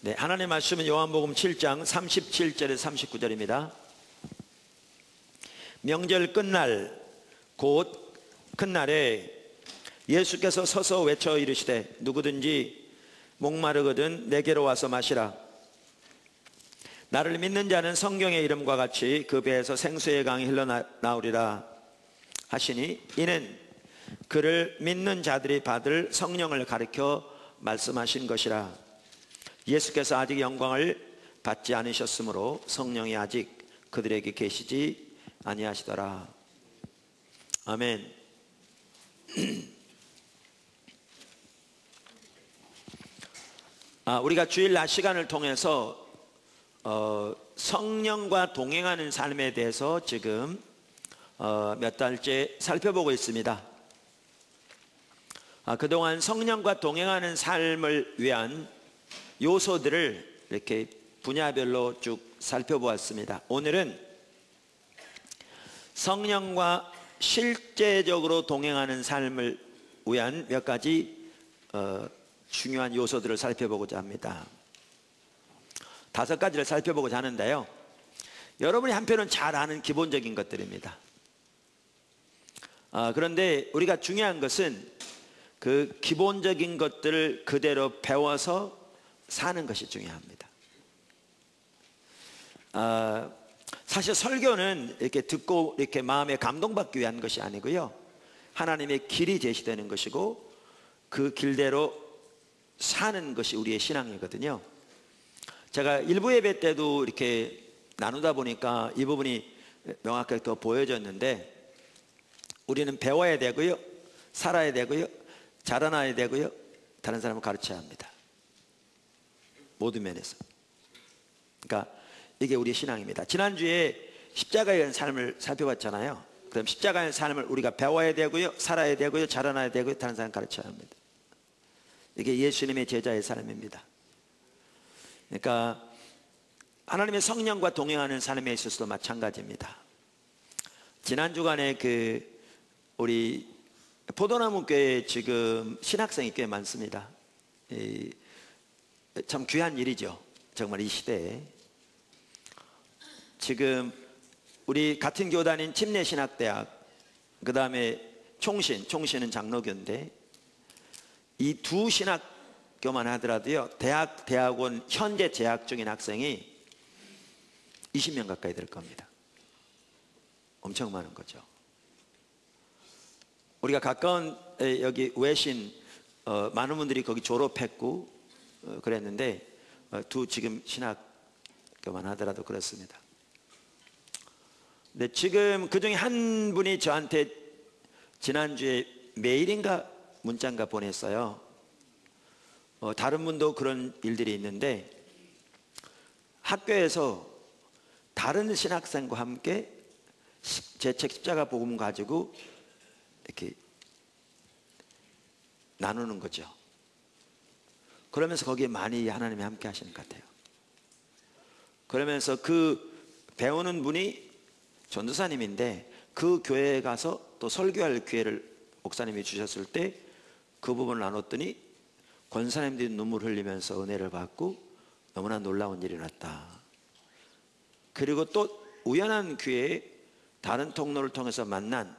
네, 하나님의 말씀은 요한복음 7장 37절에서 39절입니다. 명절 끝날 곧 큰날에 예수께서 서서 외쳐 이르시되 누구든지 목마르거든 내게로 와서 마시라. 나를 믿는 자는 성경의 이름과 같이 그 배에서 생수의 강이 흘러나오리라 하시니 이는 그를 믿는 자들이 받을 성령을 가리켜 말씀하신 것이라. 예수께서 아직 영광을 받지 않으셨으므로 성령이 아직 그들에게 계시지 아니하시더라. 아멘. 우리가 주일 낮 시간을 통해서 성령과 동행하는 삶에 대해서 지금 몇 달째 살펴보고 있습니다. 그동안 성령과 동행하는 삶을 위한 요소들을 이렇게 분야별로 쭉 살펴보았습니다. 오늘은 성령과 실제적으로 동행하는 삶을 위한 몇 가지 중요한 요소들을 살펴보고자 합니다. 5가지를 살펴보고자 하는데요, 여러분이 한편은 잘 아는 기본적인 것들입니다. 그런데 우리가 중요한 것은 그 기본적인 것들을 그대로 배워서 사는 것이 중요합니다. 사실 설교는 이렇게 듣고 이렇게 마음에 감동받기 위한 것이 아니고요, 하나님의 길이 제시되는 것이고 그 길대로 사는 것이 우리의 신앙이거든요. 제가 일부 예배 때도 이렇게 나누다 보니까 이 부분이 명확하게 더 보여졌는데, 우리는 배워야 되고요, 살아야 되고요, 자라나야 되고요, 다른 사람을 가르쳐야 합니다. 모든 면에서. 그러니까 이게 우리의 신앙입니다. 지난주에 십자가에 대한 삶을 살펴봤잖아요. 그럼 십자가의 삶을 우리가 배워야 되고요, 살아야 되고요, 자라나야 되고요, 다른 사람 가르쳐야 합니다. 이게 예수님의 제자의 삶입니다. 그러니까 하나님의 성령과 동행하는 삶에 있어서도 마찬가지입니다. 지난 주간에 우리 포도나무 교회에 지금 신학생이 꽤 많습니다. 참 귀한 일이죠. 정말 이 시대에. 지금 우리 같은 교 다닌 침례신학대학, 그 다음에 총신은 장로교인데, 이 두 신학교만 하더라도요, 대학원 현재 재학 중인 학생이 20명 가까이 될 겁니다. 엄청 많은 거죠. 우리가 가까운 여기 외신 많은 분들이 거기 졸업했고 그랬는데, 두 지금 신학교만 하더라도 그렇습니다. 근데 지금 그 중에 한 분이 저한테 지난주에 메일인가 문자인가 보냈어요. 다른 분도 그런 일들이 있는데, 학교에서 다른 신학생과 함께 제 책 십자가 복음 가지고 이렇게 나누는 거죠. 그러면서 거기에 많이 하나님이 함께 하시는 것 같아요. 그러면서 그 배우는 분이 전도사님인데, 그 교회에 가서 또 설교할 기회를 목사님이 주셨을 때 그 부분을 나눴더니 권사님들이 눈물 흘리면서 은혜를 받고 너무나 놀라운 일이 났다. 그리고 또 우연한 기회에 다른 통로를 통해서 만난,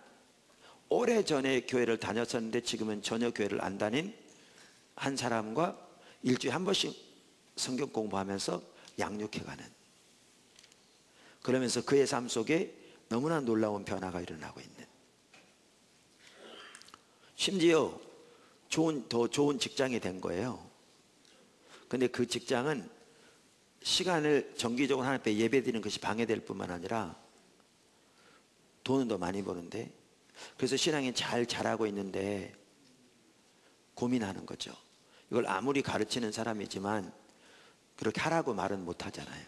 오래전에 교회를 다녔었는데 지금은 전혀 교회를 안 다닌 한 사람과 일주일에 한 번씩 성경 공부하면서 양육해가는, 그러면서 그의 삶 속에 너무나 놀라운 변화가 일어나고 있는, 심지어 더 좋은 직장이 된 거예요. 근데 그 직장은 시간을 정기적으로 하나님 앞에 예배드리는 것이 방해될 뿐만 아니라 돈은 더 많이 버는데, 그래서 신앙이 잘 자라고 있는데 고민하는 거죠. 이걸 아무리 가르치는 사람이지만 그렇게 하라고 말은 못 하잖아요.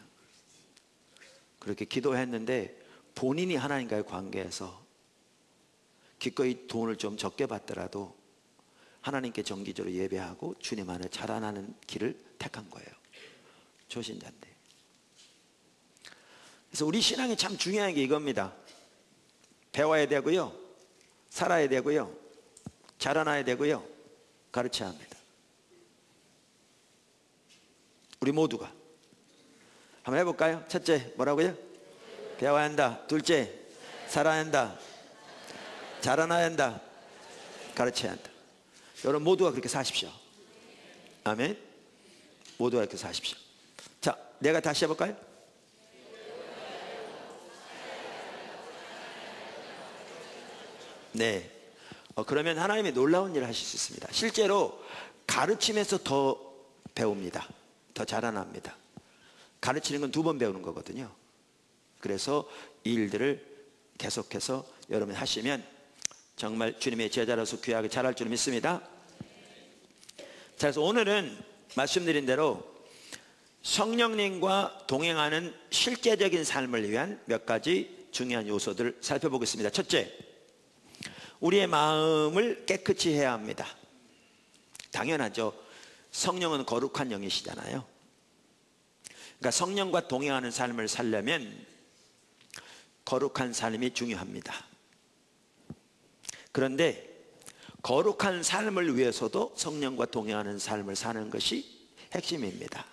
그렇게 기도했는데 본인이 하나님과의 관계에서 기꺼이 돈을 좀 적게 받더라도 하나님께 정기적으로 예배하고 주님 안에 자라나는 길을 택한 거예요. 초신자인데. 그래서 우리 신앙이 참 중요한 게 이겁니다. 배워야 되고요, 살아야 되고요, 자라나야 되고요, 가르쳐야 합니다. 우리 모두가. 한번 해볼까요? 첫째, 뭐라고요? 배워야 한다. 둘째, 살아야 한다. 자라나야 한다. 가르쳐야 한다. 여러분 모두가 그렇게 사십시오. 아멘. 모두가 그렇게 사십시오. 자, 내가 다시 해볼까요? 네. 그러면 하나님의 놀라운 일을 하실 수 있습니다. 실제로 가르치면서 더 배웁니다. 더 자라납니다. 가르치는 건 2번 배우는 거거든요. 그래서 이 일들을 계속해서 여러분이 하시면 정말 주님의 제자로서 귀하게 자랄 줄 믿습니다. 자, 그래서 오늘은 말씀드린 대로 성령님과 동행하는 실제적인 삶을 위한 몇 가지 중요한 요소들을 살펴보겠습니다. 첫째, 우리의 마음을 깨끗이 해야 합니다. 당연하죠. 성령은 거룩한 영이시잖아요. 그러니까 성령과 동행하는 삶을 살려면 거룩한 삶이 중요합니다. 그런데 거룩한 삶을 위해서도 성령과 동행하는 삶을 사는 것이 핵심입니다.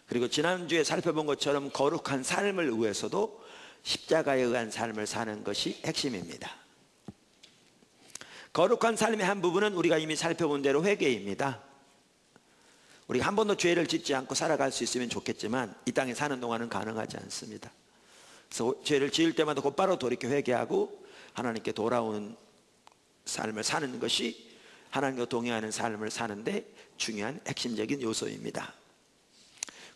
그리고 지난주에 살펴본 것처럼 거룩한 삶을 위해서도 십자가에 의한 삶을 사는 것이 핵심입니다. 거룩한 삶의 한 부분은 우리가 이미 살펴본 대로 회개입니다. 우리가 한 번도 죄를 짓지 않고 살아갈 수 있으면 좋겠지만 이 땅에 사는 동안은 가능하지 않습니다. 그래서 죄를 지을 때마다 곧바로 돌이켜 회개하고 하나님께 돌아오는 삶을 사는 것이 하나님과 동행하는 삶을 사는데 중요한 핵심적인 요소입니다.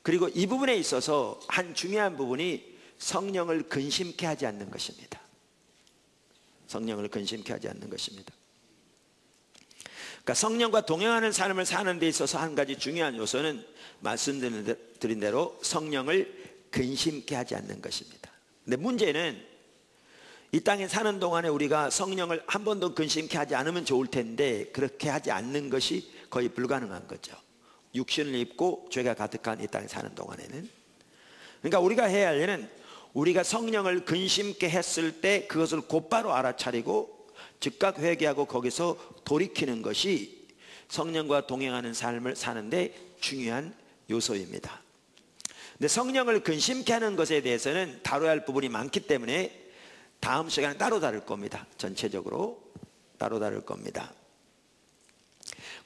그리고 이 부분에 있어서 한 중요한 부분이 성령을 근심케 하지 않는 것입니다. 성령을 근심케 하지 않는 것입니다. 그러니까 성령과 동행하는 삶을 사는 데 있어서 한 가지 중요한 요소는 말씀드린 대로 성령을 근심케 하지 않는 것입니다. 근데 문제는 이 땅에 사는 동안에 우리가 성령을 한 번도 근심케 하지 않으면 좋을 텐데 그렇게 하지 않는 것이 거의 불가능한 거죠. 육신을 입고 죄가 가득한 이 땅에 사는 동안에는. 그러니까 우리가 해야 할 일은 우리가 성령을 근심케 했을 때 그것을 곧바로 알아차리고 즉각 회개하고 거기서 돌이키는 것이 성령과 동행하는 삶을 사는데 중요한 요소입니다. 근데 성령을 근심케 하는 것에 대해서는 다뤄야 할 부분이 많기 때문에 다음 시간에 따로 다룰 겁니다. 전체적으로 따로 다룰 겁니다.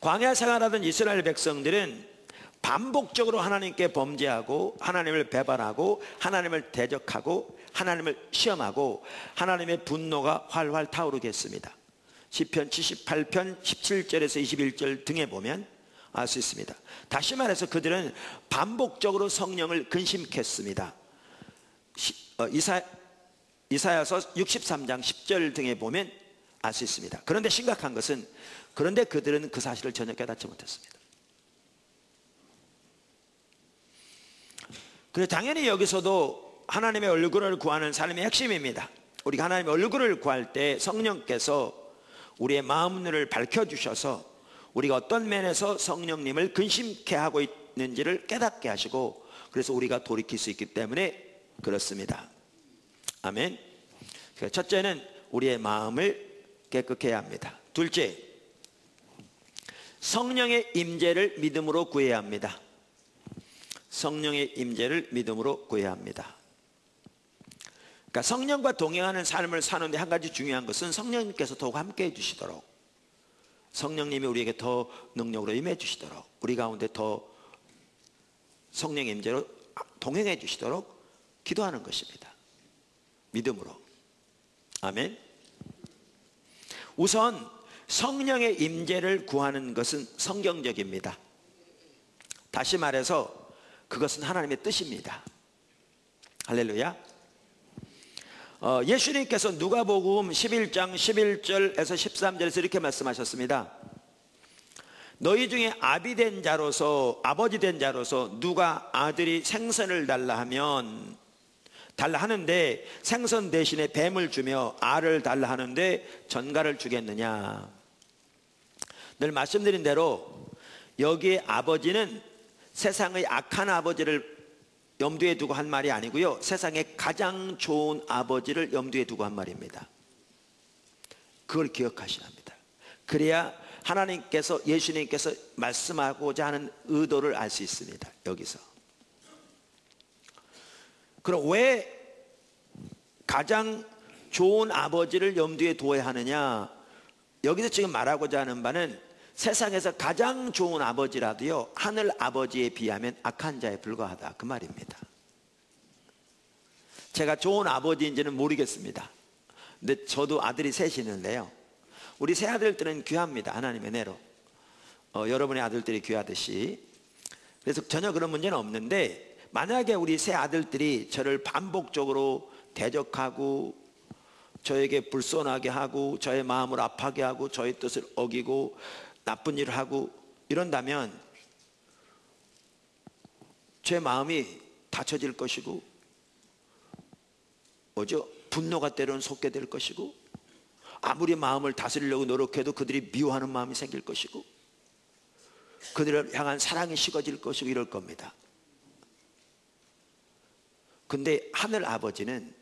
광야 생활하던 이스라엘 백성들은 반복적으로 하나님께 범죄하고 하나님을 배반하고 하나님을 대적하고 하나님을 시험하고 하나님의 분노가 활활 타오르게 했습니다. 시편 78편 17절에서 21절 등에 보면 알 수 있습니다. 다시 말해서 그들은 반복적으로 성령을 근심케 했습니다. 이사야서 63장 10절 등에 보면 알 수 있습니다. 그런데 심각한 것은 그런데 그들은 그 사실을 전혀 깨닫지 못했습니다. 그래서 당연히 여기서도 하나님의 얼굴을 구하는 삶의 핵심입니다. 우리가 하나님의 얼굴을 구할 때 성령께서 우리의 마음문을 밝혀주셔서 우리가 어떤 면에서 성령님을 근심케 하고 있는지를 깨닫게 하시고 그래서 우리가 돌이킬 수 있기 때문에 그렇습니다. 아멘. 첫째는 우리의 마음을 깨끗게 해야 합니다. 둘째, 성령의 임재를 믿음으로 구해야 합니다. 성령의 임재를 믿음으로 구해야 합니다. 그러니까 성령과 동행하는 삶을 사는데 한 가지 중요한 것은 성령님께서 더욱 함께 해주시도록 성령님이 우리에게 더 능력으로 임해 주시도록 우리 가운데 더 성령의 임재로 동행해 주시도록 기도하는 것입니다. 믿음으로. 아멘. 우선 성령의 임재를 구하는 것은 성경적입니다. 다시 말해서 그것은 하나님의 뜻입니다. 할렐루야. 예수님께서 누가복음 11장 11절에서 13절에서 이렇게 말씀하셨습니다. 너희 중에 아비 된 자로서 아버지 된 자로서 누가 아들이 생선을 달라 하면 달라 하는데 생선 대신에 뱀을 주며 알을 달라 하는데 전갈을 주겠느냐. 늘 말씀드린 대로 여기에 아버지는 세상의 악한 아버지를 염두에 두고 한 말이 아니고요, 세상에 가장 좋은 아버지를 염두에 두고 한 말입니다. 그걸 기억하셔야 합니다. 그래야 하나님께서, 예수님께서 말씀하고자 하는 의도를 알 수 있습니다. 여기서. 그럼 왜 가장 좋은 아버지를 염두에 두어야 하느냐? 여기서 지금 말하고자 하는 바는 세상에서 가장 좋은 아버지라도요, 하늘 아버지에 비하면 악한 자에 불과하다, 그 말입니다. 제가 좋은 아버지인지는 모르겠습니다. 근데 저도 아들이 셋이 있는데요, 우리 세 아들들은 귀합니다. 하나님의 은혜로. 여러분의 아들들이 귀하듯이. 그래서 전혀 그런 문제는 없는데, 만약에 우리 세 아들들이 저를 반복적으로 대적하고 저에게 불손하게 하고 저의 마음을 아파하게 하고 저의 뜻을 어기고 나쁜 일을 하고 이런다면 제 마음이 다쳐질 것이고, 분노가 때로는 솟게 될 것이고, 아무리 마음을 다스리려고 노력해도 그들이 미워하는 마음이 생길 것이고, 그들을 향한 사랑이 식어질 것이고 이럴 겁니다. 근데 하늘 아버지는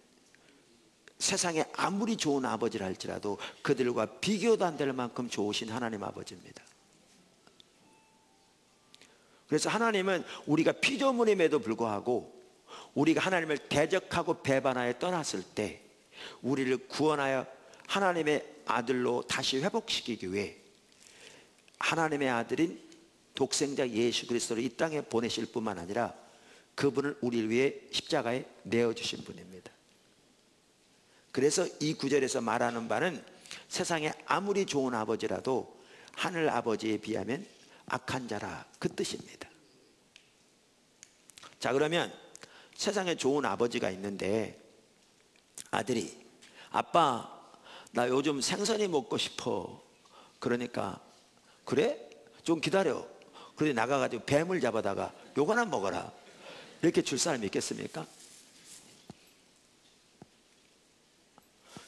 세상에 아무리 좋은 아버지라 할지라도 그들과 비교도 안 될 만큼 좋으신 하나님 아버지입니다. 그래서 하나님은 우리가 피조물임에도 불구하고 우리가 하나님을 대적하고 배반하여 떠났을 때 우리를 구원하여 하나님의 아들로 다시 회복시키기 위해 하나님의 아들인 독생자 예수 그리스도를 이 땅에 보내실 뿐만 아니라 그분을 우리를 위해 십자가에 내어주신 분입니다. 그래서 이 구절에서 말하는 바는 세상에 아무리 좋은 아버지라도 하늘 아버지에 비하면 악한 자라, 그 뜻입니다. 자, 그러면 세상에 좋은 아버지가 있는데 아들이, 아빠 나 요즘 생선이 먹고 싶어. 그러니까 그래? 좀 기다려. 그런데 나가가지고 뱀을 잡아다가 요거나 먹어라, 이렇게 줄 사람이 있겠습니까?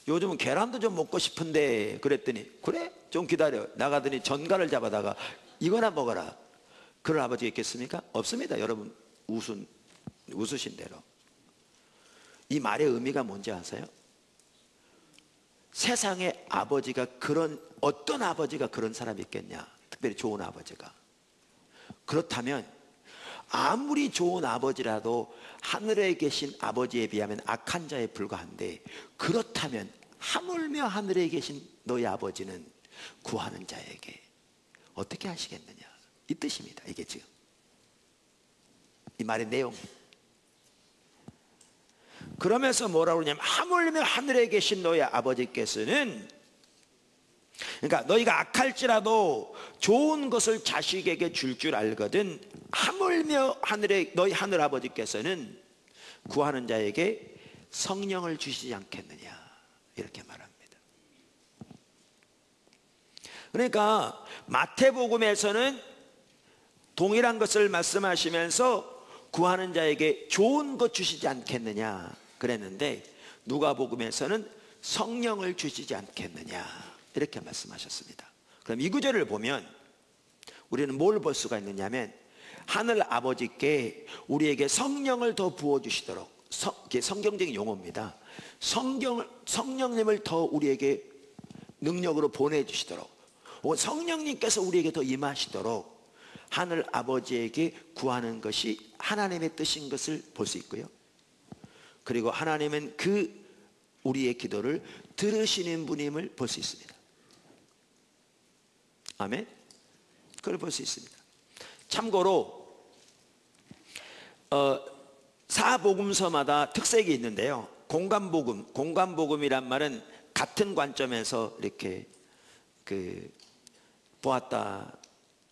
요즘은 계란도 좀 먹고 싶은데 그랬더니 그래? 좀 기다려. 나가더니 전갈을 잡아다가 이거나 먹어라, 그런 아버지가 있겠습니까? 없습니다. 여러분 웃으신 대로. 이 말의 의미가 뭔지 아세요? 세상에 아버지가 어떤 아버지가 그런 사람이 있겠냐? 특별히 좋은 아버지가. 그렇다면 아무리 좋은 아버지라도 하늘에 계신 아버지에 비하면 악한 자에 불과한데, 그렇다면 하물며 하늘에 계신 너희 아버지는 구하는 자에게 어떻게 하시겠느냐, 이 뜻입니다. 이게 지금 이 말의 내용. 그러면서 뭐라고 그러냐면, 하물며 하늘에 계신 너희 아버지께서는, 그러니까 너희가 악할지라도 좋은 것을 자식에게 줄 알거든 하물며 너희 하늘 아버지께서는 구하는 자에게 성령을 주시지 않겠느냐, 이렇게 말합니다. 그러니까 마태복음에서는 동일한 것을 말씀하시면서 구하는 자에게 좋은 것 주시지 않겠느냐 그랬는데, 누가복음에서는 성령을 주시지 않겠느냐 이렇게 말씀하셨습니다. 그럼 이 구절을 보면 우리는 뭘 볼 수가 있느냐면, 하늘 아버지께 우리에게 성령을 더 부어주시도록, 성경적인 용어입니다. 성령님을 더 우리에게 능력으로 보내주시도록, 성령님께서 우리에게 더 임하시도록 하늘 아버지에게 구하는 것이 하나님의 뜻인 것을 볼 수 있고요. 그리고 하나님은 우리의 기도를 들으시는 분임을 볼 수 있습니다. 아멘. 그걸 볼 수 있습니다. 참고로 사복음서마다 특색이 있는데요, 공간복음이란 말은 같은 관점에서 이렇게 보았다,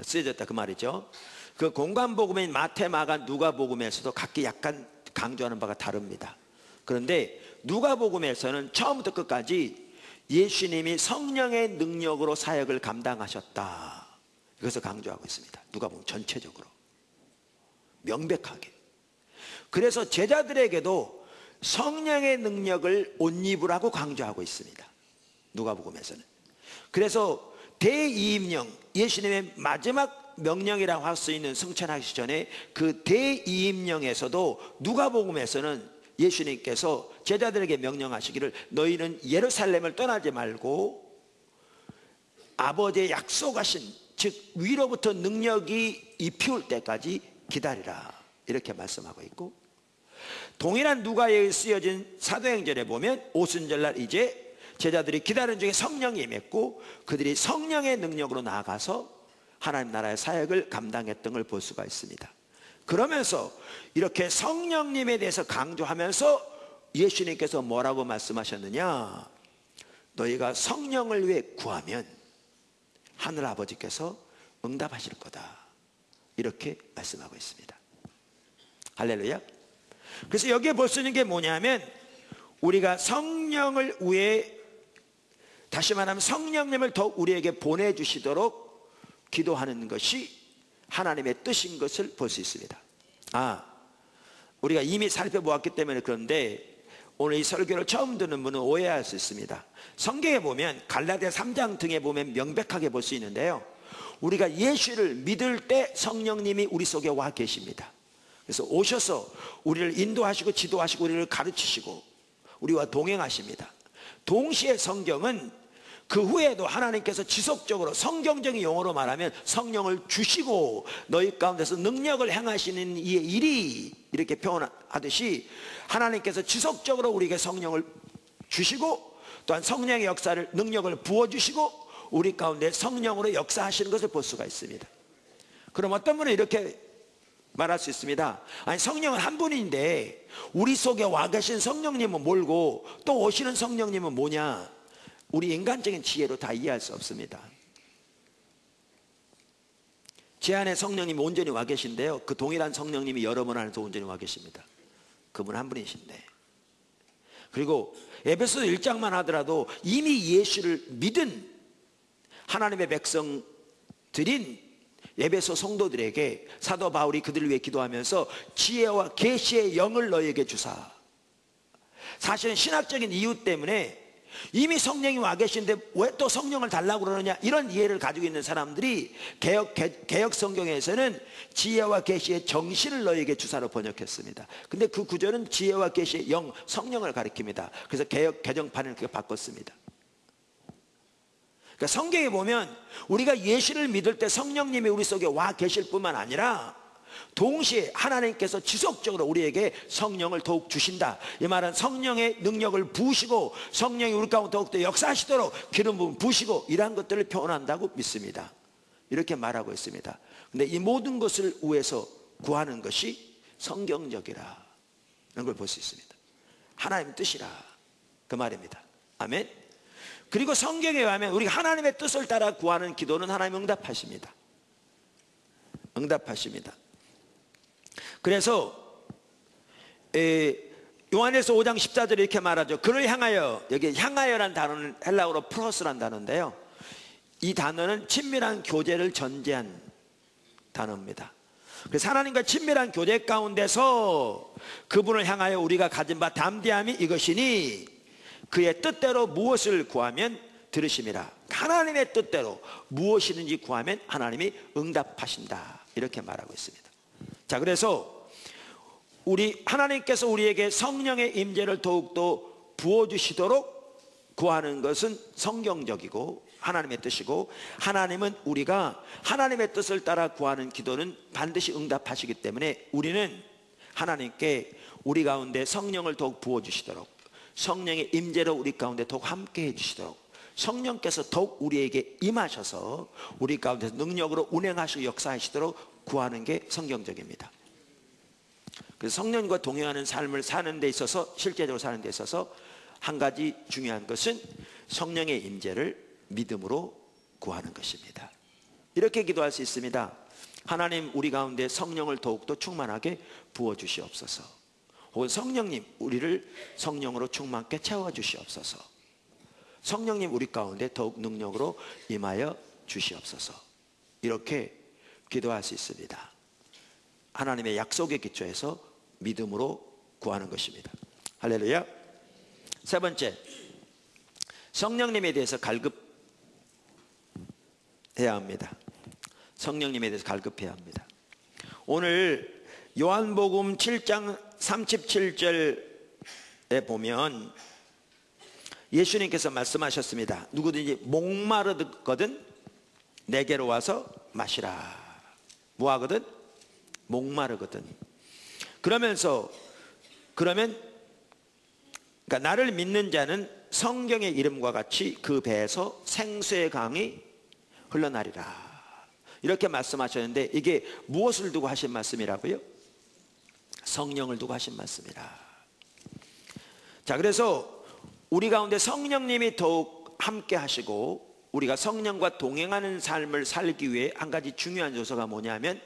쓰여졌다, 그 말이죠. 그 공간복음인 마태, 마가, 누가복음에서도 각기 약간 강조하는 바가 다릅니다. 그런데 누가복음에서는 처음부터 끝까지 예수님이 성령의 능력으로 사역을 감당하셨다, 이것을 강조하고 있습니다. 누가복음 전체적으로 명백하게. 그래서 제자들에게도 성령의 능력을 옷 입으라고 강조하고 있습니다. 누가복음에서는. 그래서 대이임령, 예수님의 마지막 명령이라고 할 수 있는 승천하기 전에 그 대이임령에서도 누가복음에서는 예수님께서 제자들에게 명령하시기를, 너희는 예루살렘을 떠나지 말고 아버지의 약속하신, 즉 위로부터 능력이 입히올 때까지 기다리라, 이렇게 말씀하고 있고, 동일한 누가에 쓰여진 사도행전에 보면 오순절날 이제 제자들이 기다리는 중에 성령이 임했고 그들이 성령의 능력으로 나아가서 하나님 나라의 사역을 감당했던 걸 볼 수가 있습니다. 그러면서 이렇게 성령님에 대해서 강조하면서 예수님께서 뭐라고 말씀하셨느냐, 너희가 성령을 위해 구하면 하늘 아버지께서 응답하실 거다, 이렇게 말씀하고 있습니다. 할렐루야. 그래서 여기에 볼 수 있는 게 뭐냐면, 우리가 성령을 위해, 다시 말하면 성령님을 더욱 우리에게 보내주시도록 기도하는 것이 하나님의 뜻인 것을 볼 수 있습니다. 우리가 이미 살펴보았기 때문에 그런데 오늘 이 설교를 처음 듣는 분은 오해할 수 있습니다. 성경에 보면 갈라디아 3장 등에 보면 명백하게 볼 수 있는데요, 우리가 예수를 믿을 때 성령님이 우리 속에 와 계십니다. 그래서 오셔서 우리를 인도하시고 지도하시고 우리를 가르치시고 우리와 동행하십니다. 동시에 성경은 그 후에도 하나님께서 지속적으로, 성경적인 용어로 말하면 성령을 주시고 너희 가운데서 능력을 행하시는 이 일이, 이렇게 표현하듯이 하나님께서 지속적으로 우리에게 성령을 주시고 또한 성령의 역사를, 능력을 부어주시고 우리 가운데 성령으로 역사하시는 것을 볼 수가 있습니다. 그럼 어떤 분은 이렇게 말할 수 있습니다. 아니, 성령은 한 분인데 우리 속에 와 계신 성령님은 뭘고 또 오시는 성령님은 뭐냐? 우리 인간적인 지혜로 다 이해할 수 없습니다. 제 안에 성령님이 온전히 와 계신데요, 그 동일한 성령님이 여러분 안에서 온전히 와 계십니다. 그분 한 분이신데, 그리고 에베소 1장만 하더라도 이미 예수를 믿은 하나님의 백성들인 에베소 성도들에게 사도 바울이 그들을 위해 기도하면서 지혜와 계시의 영을 너희에게 주사, 사실은 신학적인 이유 때문에 이미 성령이 와 계신데 왜 또 성령을 달라고 그러느냐, 이런 이해를 가지고 있는 사람들이 개역 성경에서는 지혜와 계시의 정신을 너희에게 주사로 번역했습니다. 근데 그 구절은 지혜와 계시의 영, 성령을 가리킵니다. 그래서 개역 개정판을 그렇게 바꿨습니다. 그러니까 성경에 보면 우리가 예수를 믿을 때 성령님이 우리 속에 와 계실 뿐만 아니라 동시에 하나님께서 지속적으로 우리에게 성령을 더욱 주신다, 이 말은 성령의 능력을 부으시고 성령이 우리 가운데 더욱더 역사하시도록 기름 부음 부으시고 이러한 것들을 표현한다고 믿습니다. 이렇게 말하고 있습니다. 근데 이 모든 것을 위해서 구하는 것이 성경적이라, 이런 걸 볼 수 있습니다. 하나님의 뜻이라, 그 말입니다. 아멘. 그리고 성경에 의하면 우리가 하나님의 뜻을 따라 구하는 기도는 하나님 응답하십니다. 응답하십니다. 그래서 요한에서 5장 14절에 이렇게 말하죠. 그를 향하여, 여기 향하여란 단어는 헬라어로 프로스란 단어인데요, 이 단어는 친밀한 교제를 전제한 단어입니다. 그래서 하나님과 친밀한 교제 가운데서 그분을 향하여 우리가 가진 바 담대함이 이것이니 그의 뜻대로 무엇을 구하면 들으심이라. 하나님의 뜻대로 무엇이든지 구하면 하나님이 응답하신다, 이렇게 말하고 있습니다. 자, 그래서 하나님께서 우리에게 성령의 임재를 더욱더 부어주시도록 구하는 것은 성경적이고 하나님의 뜻이고, 하나님은 우리가 하나님의 뜻을 따라 구하는 기도는 반드시 응답하시기 때문에 우리는 하나님께 우리 가운데 성령을 더욱 부어주시도록, 성령의 임재로 우리 가운데 더욱 함께 해주시도록, 성령께서 더욱 우리에게 임하셔서 우리 가운데서 능력으로 운행하시고 역사하시도록 구하는 게 성경적입니다. 그래서 성령과 동행하는 삶을 사는 데 있어서, 실제적으로 사는 데 있어서 한 가지 중요한 것은 성령의 임재를 믿음으로 구하는 것입니다. 이렇게 기도할 수 있습니다. 하나님, 우리 가운데 성령을 더욱더 충만하게 부어주시옵소서. 혹은 성령님, 우리를 성령으로 충만케 채워주시옵소서. 성령님, 우리 가운데 더욱 능력으로 임하여 주시옵소서. 이렇게 기도할 수 있습니다. 하나님의 약속에 기초해서 믿음으로 구하는 것입니다. 할렐루야. 세 번째, 성령님에 대해서 갈급해야 합니다. 성령님에 대해서 갈급해야 합니다. 오늘 요한복음 7장 37절에 보면 예수님께서 말씀하셨습니다. 누구든지 목마르거든 내게로 와서 마시라. 뭐하거든? 목마르거든. 그러면 그러니까 나를 믿는 자는 성경의 이름과 같이 그 배에서 생수의 강이 흘러나리라. 이렇게 말씀하셨는데 이게 무엇을 두고 하신 말씀이라고요? 성령을 두고 하신 말씀이라. 자, 그래서 우리 가운데 성령님이 더욱 함께 하시고 우리가 성령과 동행하는 삶을 살기 위해 한 가지 중요한 요소가 뭐냐면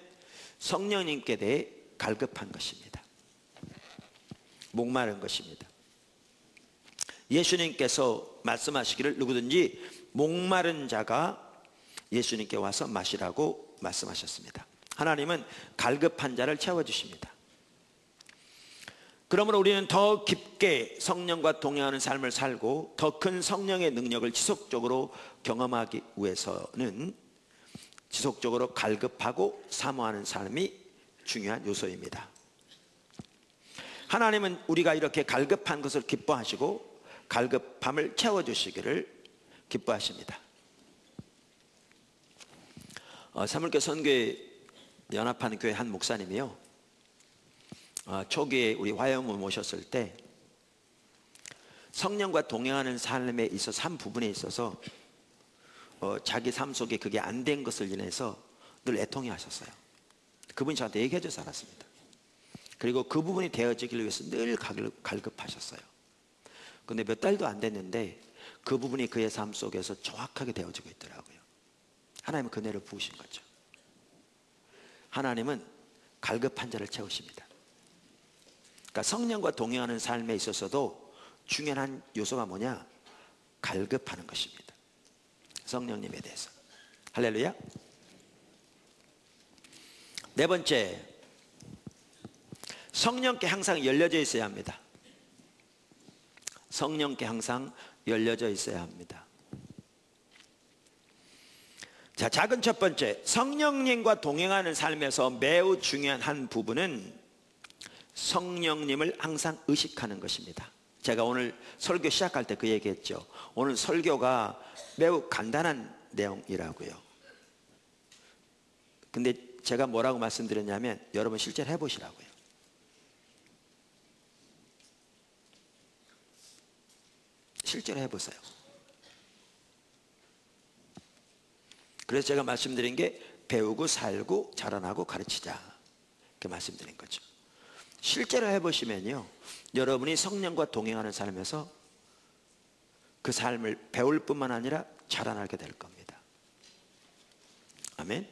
성령님께 대해 갈급한 것입니다. 목마른 것입니다. 예수님께서 말씀하시기를 누구든지 목마른 자가 예수님께 와서 마시라고 말씀하셨습니다. 하나님은 갈급한 자를 채워주십니다. 그러므로 우리는 더 깊게 성령과 동행하는 삶을 살고 더 큰 성령의 능력을 지속적으로 경험하기 위해서는 지속적으로 갈급하고 사모하는 삶이 중요한 요소입니다. 하나님은 우리가 이렇게 갈급한 것을 기뻐하시고 갈급함을 채워주시기를 기뻐하십니다. 사물교 선교회 연합하는 교회 한 목사님이요, 초기에 우리 화염을 모셨을 때 성령과 동행하는 삶에 있어서 한 부분에 있어서 자기 삶 속에 그게 안 된 것을 인해서 늘 애통해 하셨어요. 그분이 저한테 얘기해 줘서 알았습니다. 그리고 그 부분이 되어지기 위해서 늘 갈급하셨어요. 근데 몇 달도 안 됐는데 그 부분이 그의 삶 속에서 정확하게 되어지고 있더라고요. 하나님은 그 은혜를 부으신 거죠. 하나님은 갈급한 자를 채우십니다. 그러니까 성령과 동행하는 삶에 있어서도 중요한 요소가 뭐냐? 갈급하는 것입니다. 성령님에 대해서. 할렐루야. 네 번째, 성령께 항상 열려져 있어야 합니다. 성령께 항상 열려져 있어야 합니다. 자, 작은 첫 번째, 성령님과 동행하는 삶에서 매우 중요한 한 부분은 성령님을 항상 의식하는 것입니다. 제가 오늘 설교 시작할 때 그 얘기했죠. 오늘 설교가 매우 간단한 내용이라고요. 근데 제가 뭐라고 말씀드렸냐면 여러분 실제로 해보시라고요. 실제로 해보세요. 그래서 제가 말씀드린 게 배우고 살고 자라나고 가르치자, 이렇게 말씀드린 거죠. 실제로 해보시면요, 여러분이 성령과 동행하는 삶에서 그 삶을 배울 뿐만 아니라 자라나게 될 겁니다. 아멘.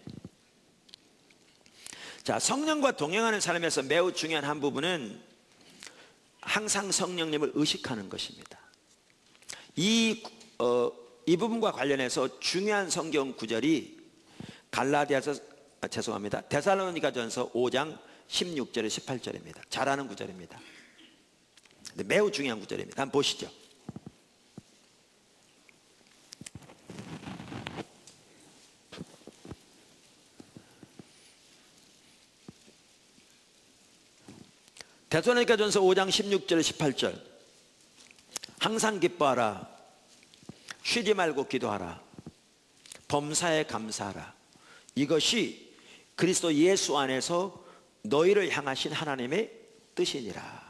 자, 성령과 동행하는 삶에서 매우 중요한 한 부분은 항상 성령님을 의식하는 것입니다. 이 부분과 관련해서 중요한 성경 구절이 데살로니가전서 5장 16절에 18절입니다. 잘 아는 구절입니다. 근데 매우 중요한 구절입니다. 한번 보시죠. 데살로니가전서 5장 16절에 18절. 항상 기뻐하라. 쉬지 말고 기도하라. 범사에 감사하라. 이것이 그리스도 예수 안에서 너희를 향하신 하나님의 뜻이니라.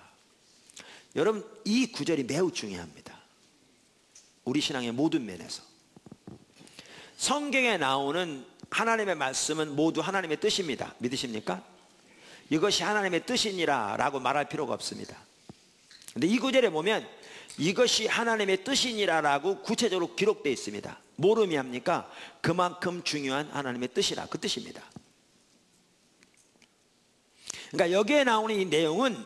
여러분, 이 구절이 매우 중요합니다. 우리 신앙의 모든 면에서. 성경에 나오는 하나님의 말씀은 모두 하나님의 뜻입니다. 믿으십니까? 이것이 하나님의 뜻이니라 라고 말할 필요가 없습니다. 근데 이 구절에 보면 이것이 하나님의 뜻이니라 라고 구체적으로 기록되어 있습니다. 뭘 의미합니까? 그만큼 중요한 하나님의 뜻이라, 그 뜻입니다. 그러니까 여기에 나오는 이 내용은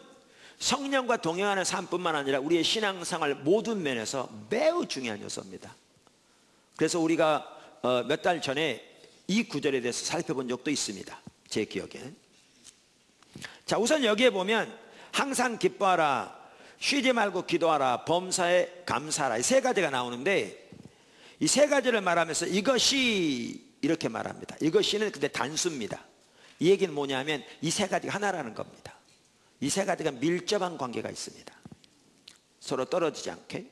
성령과 동행하는 삶뿐만 아니라 우리의 신앙생활 모든 면에서 매우 중요한 요소입니다. 그래서 우리가 몇 달 전에 이 구절에 대해서 살펴본 적도 있습니다. 제 기억에는. 자, 우선 여기에 보면 항상 기뻐하라, 쉬지 말고 기도하라, 범사에 감사하라, 이 세 가지가 나오는데 이 세 가지를 말하면서 이것이 이렇게 말합니다. 이것이는 근데 단수입니다. 이 얘기는 뭐냐면 이 세 가지가 하나라는 겁니다. 이 세 가지가 밀접한 관계가 있습니다. 서로 떨어지지 않게.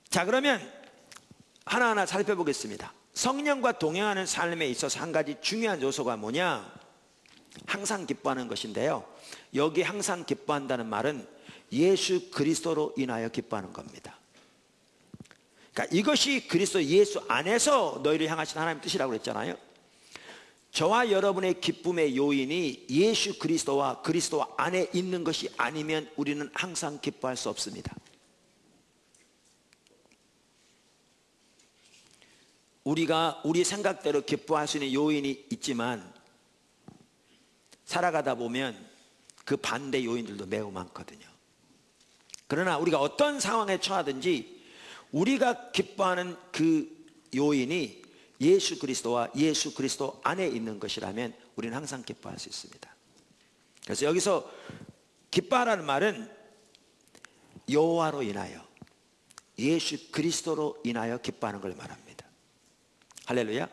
자, 그러면 하나하나 살펴보겠습니다. 성령과 동행하는 삶에 있어서 한 가지 중요한 요소가 뭐냐? 항상 기뻐하는 것인데요, 여기 항상 기뻐한다는 말은 예수 그리스도로 인하여 기뻐하는 겁니다. 그러니까 이것이 그리스도 예수 안에서 너희를 향하신 하나님의 뜻이라고 그랬잖아요. 저와 여러분의 기쁨의 요인이 예수 그리스도와 그리스도 안에 있는 것이 아니면 우리는 항상 기뻐할 수 없습니다. 우리가 우리 생각대로 기뻐할 수 있는 요인이 있지만 살아가다 보면 그 반대 요인들도 매우 많거든요. 그러나 우리가 어떤 상황에 처하든지 우리가 기뻐하는 그 요인이 예수 그리스도와 예수 그리스도 안에 있는 것이라면 우리는 항상 기뻐할 수 있습니다. 그래서 여기서 기뻐하라는 말은 여호와로 인하여, 예수 그리스도로 인하여 기뻐하는 걸 말합니다. 할렐루야.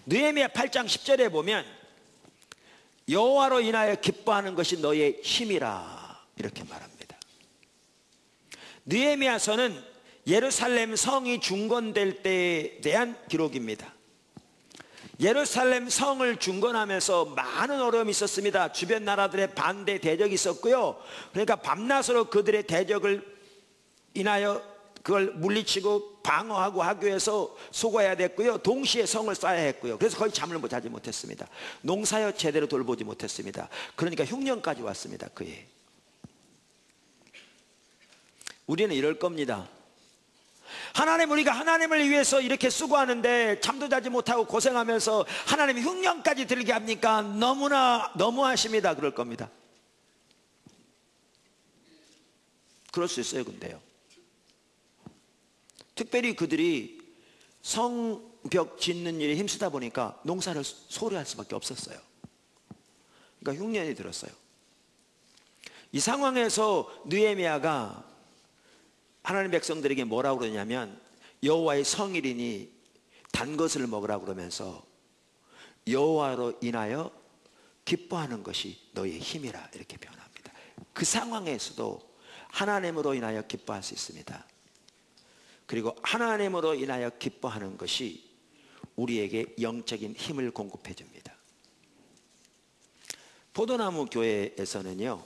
느헤미야 8장 10절에 보면 여호와로 인하여 기뻐하는 것이 너의 힘이라 이렇게 말합니다. 느헤미야서는 예루살렘 성이 중건될 때에 대한 기록입니다. 예루살렘 성을 중건하면서 많은 어려움이 있었습니다. 주변 나라들의 반대 대적이 있었고요. 그러니까 밤낮으로 그들의 대적을 인하여 그걸 물리치고 방어하고 하기 위해서 수고해야 됐고요. 동시에 성을 쌓아야 했고요. 그래서 거의 잠을 자지 못했습니다. 농사여 제대로 돌보지 못했습니다. 그러니까 흉년까지 왔습니다. 그에 우리는 이럴 겁니다. 하나님, 우리가 하나님을 위해서 이렇게 수고하는데 잠도 자지 못하고 고생하면서 하나님이 흉년까지 들게 합니까? 너무나 너무하십니다. 그럴 겁니다. 그럴 수 있어요. 근데요, 특별히 그들이 성벽 짓는 일에 힘쓰다 보니까 농사를 소홀할 수밖에 없었어요. 그러니까 흉년이 들었어요. 이 상황에서 느헤미야가 하나님 백성들에게 뭐라고 그러냐면 여호와의 성일이니 단 것을 먹으라고 그러면서 여호와로 인하여 기뻐하는 것이 너의 힘이라 이렇게 표현합니다. 그 상황에서도 하나님으로 인하여 기뻐할 수 있습니다. 그리고 하나님으로 인하여 기뻐하는 것이 우리에게 영적인 힘을 공급해 줍니다. 포도나무 교회에서는요,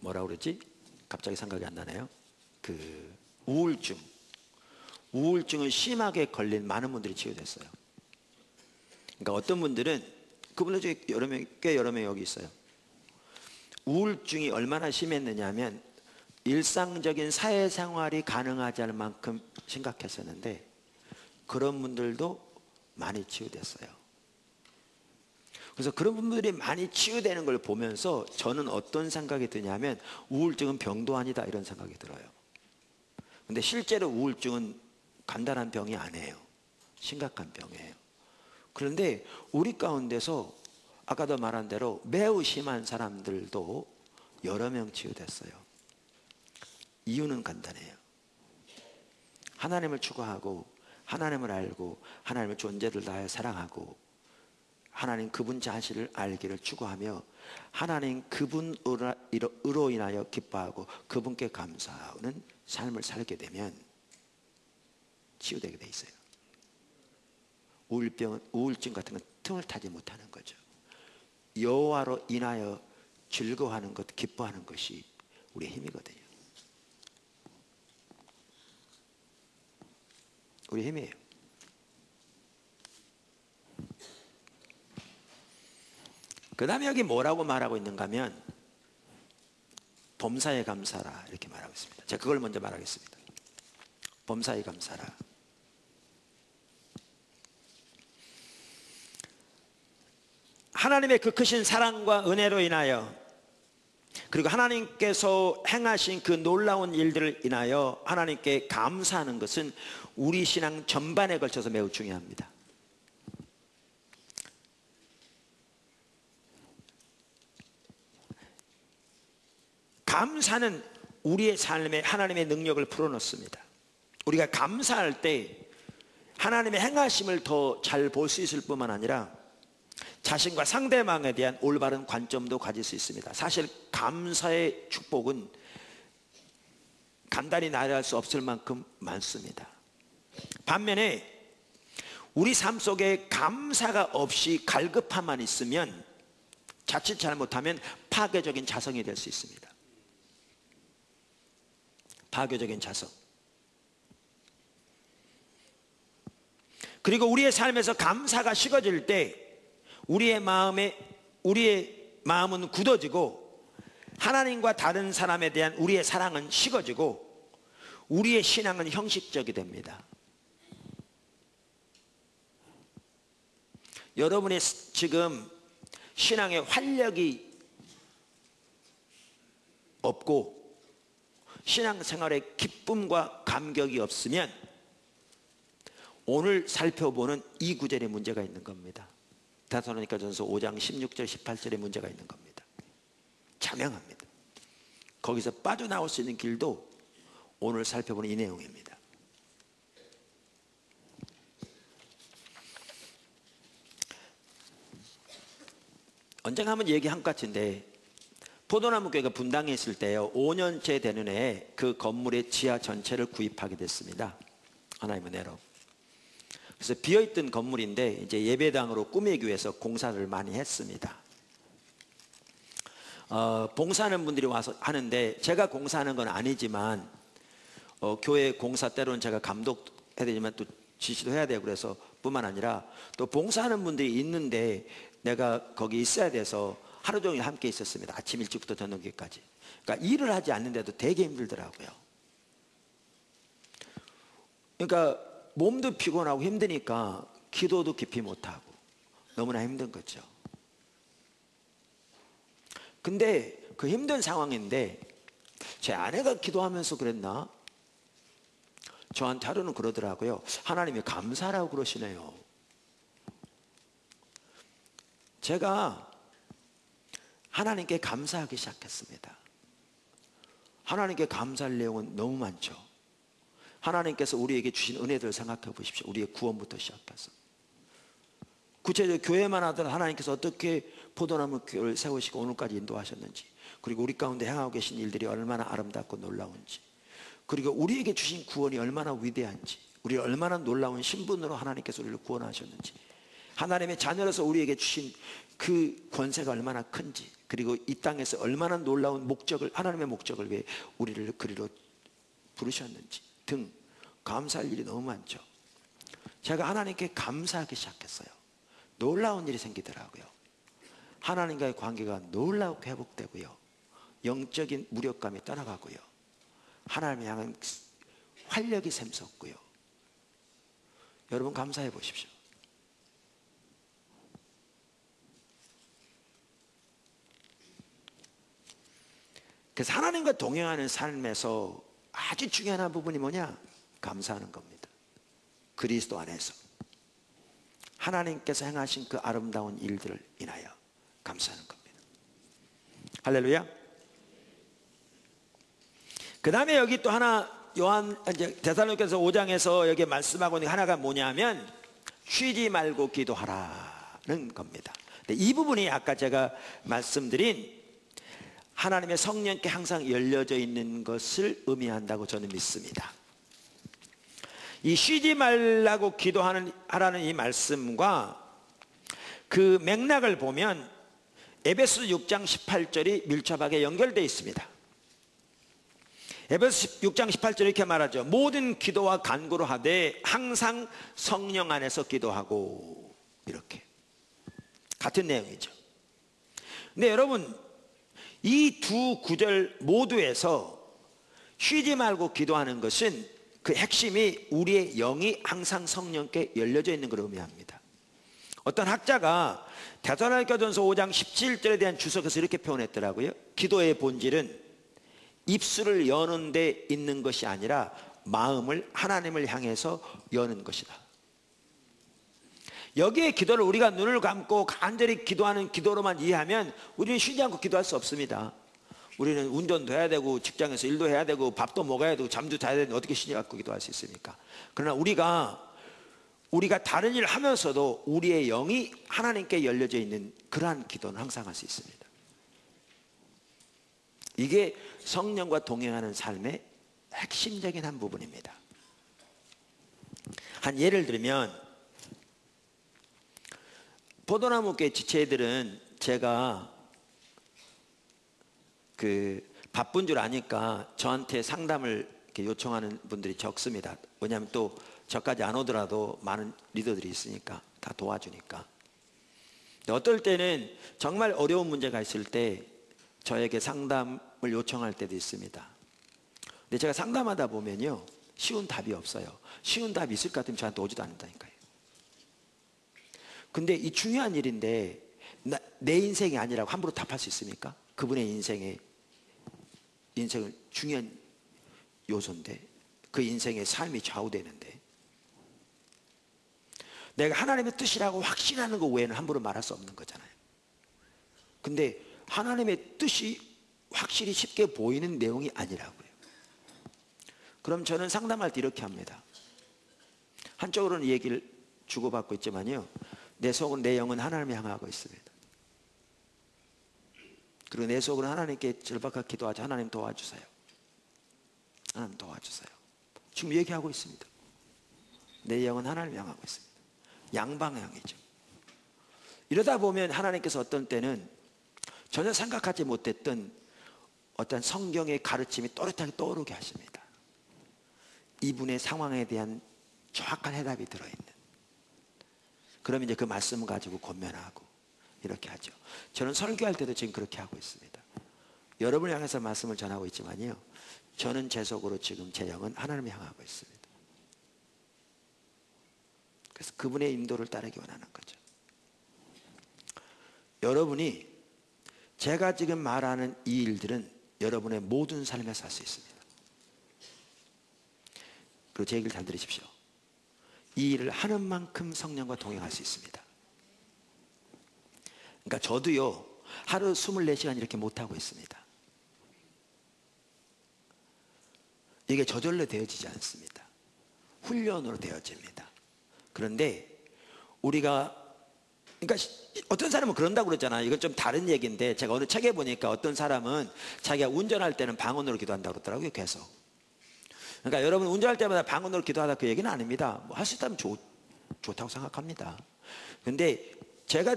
뭐라 그러지? 갑자기 생각이 안 나네요. 우울증을 심하게 걸린 많은 분들이 치유됐어요. 그러니까 어떤 분들은, 그분들 중에 꽤 여러 명 여기 있어요. 우울증이 얼마나 심했느냐 하면 일상적인 사회생활이 가능하지 않을 만큼 심각했었는데 그런 분들도 많이 치유됐어요. 그래서 그런 분들이 많이 치유되는 걸 보면서 저는 어떤 생각이 드냐면 우울증은 병도 아니다 이런 생각이 들어요. 근데 실제로 우울증은 간단한 병이 아니에요. 심각한 병이에요. 그런데 우리 가운데서 아까도 말한 대로 매우 심한 사람들도 여러 명 치유됐어요. 이유는 간단해요. 하나님을 추구하고 하나님을 알고 하나님의 존재를 다해 사랑하고 하나님 그분 자신을 알기를 추구하며 하나님 그분으로 인하여 기뻐하고 그분께 감사하는 삶을 살게 되면 치유되게 돼 있어요. 우울증 같은 건 틈을 타지 못하는 거죠. 여호와로 인하여 즐거워하는 것, 기뻐하는 것이 우리의 힘이거든요. 우리의 힘이에요. 그 다음에 여기 뭐라고 말하고 있는가 하면 범사에 감사라 이렇게 말하고 있습니다. 제가 그걸 먼저 말하겠습니다. 범사에 감사라. 하나님의 그 크신 사랑과 은혜로 인하여 그리고 하나님께서 행하신 그 놀라운 일들을 인하여 하나님께 감사하는 것은 우리 신앙 전반에 걸쳐서 매우 중요합니다. 감사는 우리의 삶에 하나님의 능력을 풀어놓습니다. 우리가 감사할 때 하나님의 행하심을 더 잘 볼 수 있을 뿐만 아니라 자신과 상대방에 대한 올바른 관점도 가질 수 있습니다. 사실 감사의 축복은 간단히 나열할 수 없을 만큼 많습니다. 반면에 우리 삶 속에 감사가 없이 갈급함만 있으면 자칫 잘못하면 파괴적인 자성이 될 수 있습니다. 파괴적인 자성. 그리고 우리의 삶에서 감사가 식어질 때 우리의 마음은 굳어지고 하나님과 다른 사람에 대한 우리의 사랑은 식어지고 우리의 신앙은 형식적이 됩니다. 여러분의 지금 신앙에 활력이 없고 신앙생활에 기쁨과 감격이 없으면 오늘 살펴보는 이 구절에 문제가 있는 겁니다. 데살로니가전서 5장 16절 18절에 문제가 있는 겁니다. 자명합니다. 거기서 빠져나올 수 있는 길도 오늘 살펴보는 이 내용입니다. 언젠가 한번 얘기한 것 같은데 포도나무 교회가 분당에 있을 때요 5년째 되는 해에 그 건물의 지하 전체를 구입하게 됐습니다. 하나님의 은혜로. 그래서 비어있던 건물인데 이제 예배당으로 꾸미기 위해서 공사를 많이 했습니다. 봉사하는 분들이 와서 하는데 제가 공사하는 건 아니지만 교회 공사 때로는 제가 감독해야 되지만 또 지시도 해야 되고 그래서 뿐만 아니라 또 봉사하는 분들이 있는데 내가 거기 있어야 돼서 하루 종일 함께 있었습니다. 아침 일찍부터 저녁까지. 그러니까 일을 하지 않는데도 되게 힘들더라고요. 그러니까 몸도 피곤하고 힘드니까 기도도 깊이 못하고 너무나 힘든 거죠. 근데 그 힘든 상황인데 제 아내가 기도하면서 그랬나? 저한테 하루는 그러더라고요. 하나님이 감사라고 그러시네요. 제가 하나님께 감사하기 시작했습니다. 하나님께 감사할 내용은 너무 많죠. 하나님께서 우리에게 주신 은혜들을 생각해 보십시오. 우리의 구원부터 시작해서 구체적으로 교회만 하더라도 하나님께서 어떻게 포도나무 교회를 세우시고 오늘까지 인도하셨는지, 그리고 우리 가운데 행하고 계신 일들이 얼마나 아름답고 놀라운지, 그리고 우리에게 주신 구원이 얼마나 위대한지, 우리 얼마나 놀라운 신분으로 하나님께서 우리를 구원하셨는지, 하나님의 자녀로서 우리에게 주신 그 권세가 얼마나 큰지, 그리고 이 땅에서 얼마나 놀라운 목적을, 하나님의 목적을 위해 우리를 그리로 부르셨는지 등 감사할 일이 너무 많죠. 제가 하나님께 감사하기 시작했어요. 놀라운 일이 생기더라고요. 하나님과의 관계가 놀랍게 회복되고요, 영적인 무력감이 떠나가고요, 하나님을 향한 활력이 샘솟고요. 여러분 감사해 보십시오. 그래서 하나님과 동행하는 삶에서 아주 중요한 부분이 뭐냐? 감사하는 겁니다. 그리스도 안에서 하나님께서 행하신 그 아름다운 일들을 인하여 감사하는 겁니다. 할렐루야. 그 다음에 여기 또 하나, 데살로니가서 5장에서 여기 말씀하고 있는 하나가 뭐냐면 쉬지 말고 기도하라는 겁니다. 근데 이 부분이 아까 제가 말씀드린 하나님의 성령께 항상 열려져 있는 것을 의미한다고 저는 믿습니다. 이 쉬지 말라고 기도하라는 이 말씀과 그 맥락을 보면 에베소 6장 18절이 밀접하게 연결되어 있습니다. 에베소 6장 18절 이렇게 말하죠. 모든 기도와 간구로 하되 항상 성령 안에서 기도하고, 이렇게 같은 내용이죠. 근데 여러분 이 두 구절 모두에서 쉬지 말고 기도하는 것은 그 핵심이 우리의 영이 항상 성령께 열려져 있는 걸 의미합니다. 어떤 학자가 데살로니가전서 5장 17절에 대한 주석에서 이렇게 표현했더라고요. 기도의 본질은 입술을 여는 데 있는 것이 아니라 마음을 하나님을 향해서 여는 것이다. 여기에 기도를 우리가 눈을 감고 간절히 기도하는 기도로만 이해하면 우리는 쉬지 않고 기도할 수 없습니다. 우리는 운전도 해야 되고 직장에서 일도 해야 되고 밥도 먹어야 되고 잠도 자야 되는데 어떻게 쉬지 않고 기도할 수 있습니까? 그러나 우리가 우리가 다른 일을 하면서도 우리의 영이 하나님께 열려져 있는 그러한 기도는 항상 할 수 있습니다. 이게 성령과 동행하는 삶의 핵심적인 한 부분입니다. 한 예를 들면 포도나무교회 지체들은 제가 바쁜 줄 아니까 저한테 상담을 이렇게 요청하는 분들이 적습니다. 왜냐하면 또 저까지 안 오더라도 많은 리더들이 있으니까 다 도와주니까. 어떨 때는 정말 어려운 문제가 있을 때 저에게 상담을 요청할 때도 있습니다. 근데 제가 상담하다 보면요, 쉬운 답이 없어요. 쉬운 답이 있을 것 같으면 저한테 오지도 않는다니까요. 근데 이 중요한 일인데 내 인생이 아니라고 함부로 답할 수 있습니까? 그분의 인생을 중요한 요소인데, 그 인생의 삶이 좌우되는데, 내가 하나님의 뜻이라고 확신하는 것 외에는 함부로 말할 수 없는 거잖아요. 근데 하나님의 뜻이 확실히 쉽게 보이는 내용이 아니라고요. 그럼 저는 상담할 때 이렇게 합니다. 한쪽으로는 얘기를 주고받고 있지만요, 내 속은, 내 영은 하나님을 향하고 있습니다. 그리고 내 속으로 하나님께 절박하게 기도하자. 하나님 도와주세요. 하나님 도와주세요. 지금 얘기하고 있습니다. 내 영은 하나님을 향하고 있습니다. 양방향이죠. 이러다 보면 하나님께서 어떤 때는 전혀 생각하지 못했던 어떤 성경의 가르침이 또렷하게 떠오르게 하십니다. 이분의 상황에 대한 정확한 해답이 들어있는. 그러면 이제 그 말씀을 가지고 권면하고 이렇게 하죠. 저는 설교할 때도 지금 그렇게 하고 있습니다. 여러분을 향해서 말씀을 전하고 있지만요, 저는 제 속으로 지금 제 영은 하나님을 향하고 있습니다. 그래서 그분의 인도를 따르기 원하는 거죠. 여러분이, 제가 지금 말하는 이 일들은 여러분의 모든 삶에서 할 수 있습니다. 그리고 제 얘기를 잘 들으십시오. 이 일을 하는 만큼 성령과 동행할 수 있습니다. 그러니까 저도요, 하루 24시간 이렇게 못하고 있습니다. 이게 저절로 되어지지 않습니다. 훈련으로 되어집니다. 그런데 우리가, 그러니까 어떤 사람은 그런다고 그러잖아요. 이건 좀 다른 얘기인데, 제가 어느 책에 보니까 어떤 사람은 자기가 운전할 때는 방언으로 기도한다고 그러더라고요. 계속. 그러니까 여러분 운전할 때마다 방언으로 기도하다, 그 얘기는 아닙니다. 뭐 할 수 있다면 좋다고 생각합니다. 근데 제가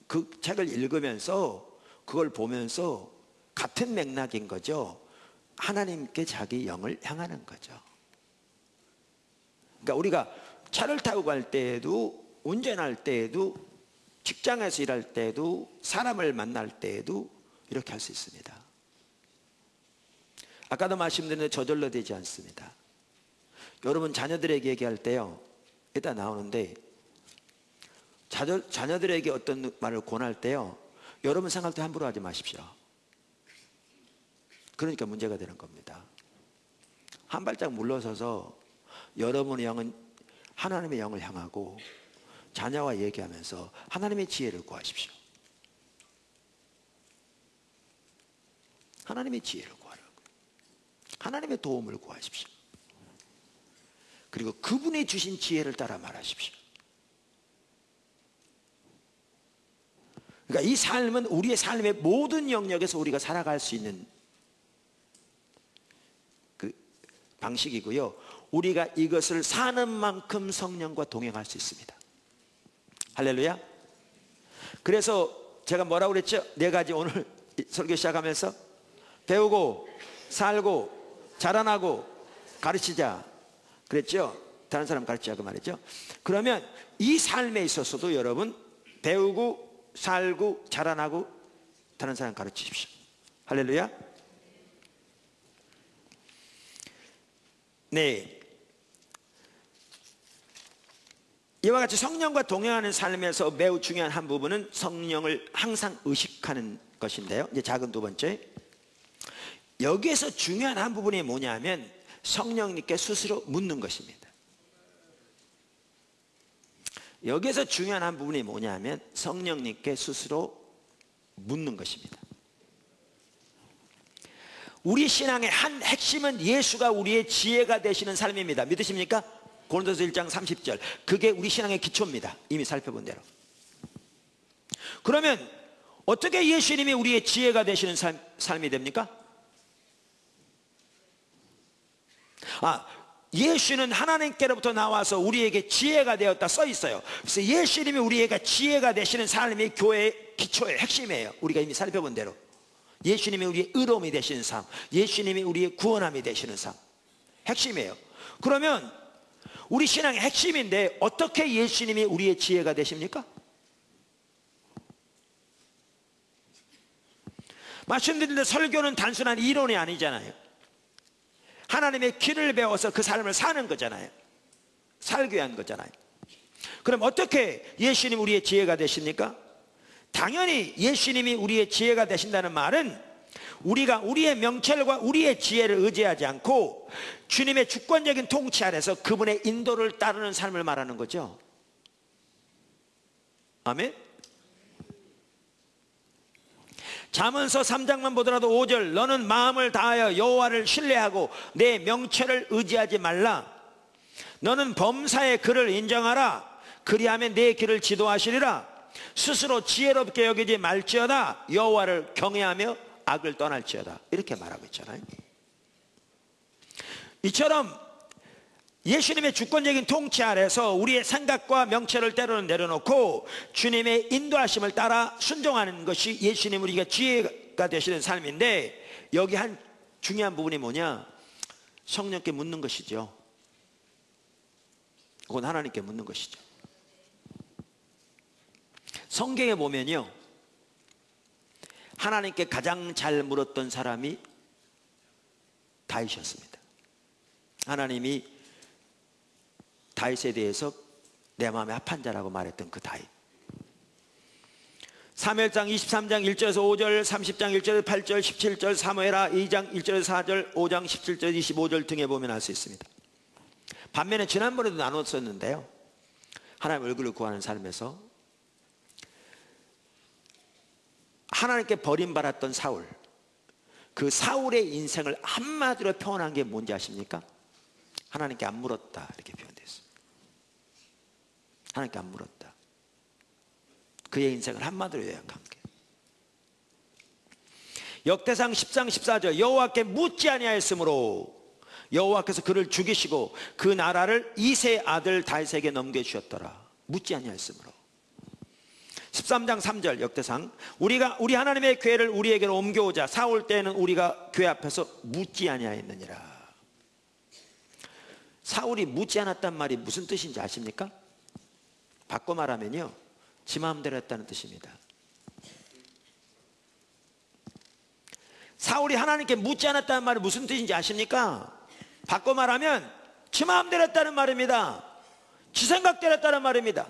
그 책을 읽으면서, 그걸 보면서 같은 맥락인 거죠. 하나님께 자기 영을 향하는 거죠. 그러니까 우리가 차를 타고 갈 때에도, 운전할 때에도, 직장에서 일할 때에도, 사람을 만날 때에도 이렇게 할 수 있습니다. 아까도 말씀드렸는데 저절로 되지 않습니다. 여러분 자녀들에게 얘기할 때요, 일단 나오는데, 자녀들에게 어떤 말을 권할 때요, 여러분 생각할 때 함부로 하지 마십시오. 그러니까 문제가 되는 겁니다. 한 발짝 물러서서 여러분의 영은 하나님의 영을 향하고 자녀와 얘기하면서 하나님의 지혜를 구하십시오. 하나님의 지혜를 구하라고. 하나님의 도움을 구하십시오. 그리고 그분이 주신 지혜를 따라 말하십시오. 그러니까 이 삶은 우리의 삶의 모든 영역에서 우리가 살아갈 수 있는 그 방식이고요, 우리가 이것을 사는 만큼 성령과 동행할 수 있습니다. 할렐루야. 그래서 제가 뭐라고 그랬죠? 4가지 오늘 설교 시작하면서 배우고 살고 자라나고 가르치자 그랬죠? 다른 사람 가르치자 그 말이죠. 그러면 이 삶에 있어서도 여러분 배우고 살고 자라나고 다른 사람 가르치십시오. 할렐루야. 네, 이와 같이 성령과 동행하는 삶에서 매우 중요한 한 부분은 성령을 항상 의식하는 것인데요, 이제 작은 두 번째, 여기에서 중요한 한 부분이 뭐냐면 성령님께 스스로 묻는 것입니다. 여기에서 중요한 한 부분이 뭐냐면 성령님께 스스로 묻는 것입니다. 우리 신앙의 한 핵심은 예수가 우리의 지혜가 되시는 삶입니다. 믿으십니까? 고린도서 1장 30절. 그게 우리 신앙의 기초입니다. 이미 살펴본 대로. 그러면 어떻게 예수님이 우리의 지혜가 되시는 삶이 됩니까? 예수는 하나님께로부터 나와서 우리에게 지혜가 되었다 써 있어요. 그래서 예수님이 우리에게 지혜가 되시는 삶이 교회의 기초의 핵심이에요. 우리가 이미 살펴본 대로 예수님이 우리의 의로움이 되시는 삶, 예수님이 우리의 구원함이 되시는 삶, 핵심이에요. 그러면 우리 신앙의 핵심인데 어떻게 예수님이 우리의 지혜가 되십니까? 말씀드린 대로 설교는 단순한 이론이 아니잖아요. 하나님의 길을 배워서 그 삶을 사는 거잖아요. 살기 위한 거잖아요. 그럼 어떻게 예수님 우리의 지혜가 되십니까? 당연히 예수님이 우리의 지혜가 되신다는 말은 우리가 우리의 명철과 우리의 지혜를 의지하지 않고 주님의 주권적인 통치 아래서 그분의 인도를 따르는 삶을 말하는 거죠. 아멘. 잠언서 3장만 보더라도 5절, 너는 마음을 다하여 여호와를 신뢰하고 내 명철을 의지하지 말라. 너는 범사의 그를 인정하라. 그리하면 내 길을 지도하시리라. 스스로 지혜롭게 여기지 말지어다. 여호와를 경외하며 악을 떠날지어다. 이렇게 말하고 있잖아요. 이처럼 예수님의 주권적인 통치 아래서 우리의 생각과 명철을 때로는 내려놓고 주님의 인도하심을 따라 순종하는 것이 예수님 우리가 지혜가 되시는 삶인데, 여기 한 중요한 부분이 뭐냐? 성령께 묻는 것이죠. 혹은 하나님께 묻는 것이죠. 성경에 보면요, 하나님께 가장 잘 물었던 사람이 다윗이었습니다. 하나님이 다윗에 대해서 내 마음에 합한 자라고 말했던 그 다윗. 사무엘상 23장 1절에서 5절, 30장 1절, 8절, 17절, 사무엘하 2장 1절에서 4절, 5장 17절, 25절 등에 보면 알 수 있습니다. 반면에 지난번에도 나눴었는데요, 하나님 얼굴을 구하는 삶에서 하나님께 버림받았던 사울, 그 사울의 인생을 한마디로 표현한 게 뭔지 아십니까? 하나님께 안 물었다, 이렇게 표현되어 있습니다. 하나님께 안 물었다. 그의 인생을 한마디로 요약한 게, 역대상 10장 14절, 여호와께 묻지 아니하였으므로 여호와께서 그를 죽이시고 그 나라를 이새의 아들 다윗에게 넘겨주셨더라. 묻지 아니하였으므로. 13장 3절 역대상, 우리 하나님의 궤를 우리에게로 옮겨오자. 사울 때는 우리가 궤 앞에서 묻지 아니하였느니라. 사울이 묻지 않았단 말이 무슨 뜻인지 아십니까? 바꿔 말하면요, 지 마음대로 했다는 뜻입니다. 사울이 하나님께 묻지 않았다는 말이 무슨 뜻인지 아십니까? 바꿔 말하면 지 마음대로 했다는 말입니다. 지 생각대로 했다는 말입니다.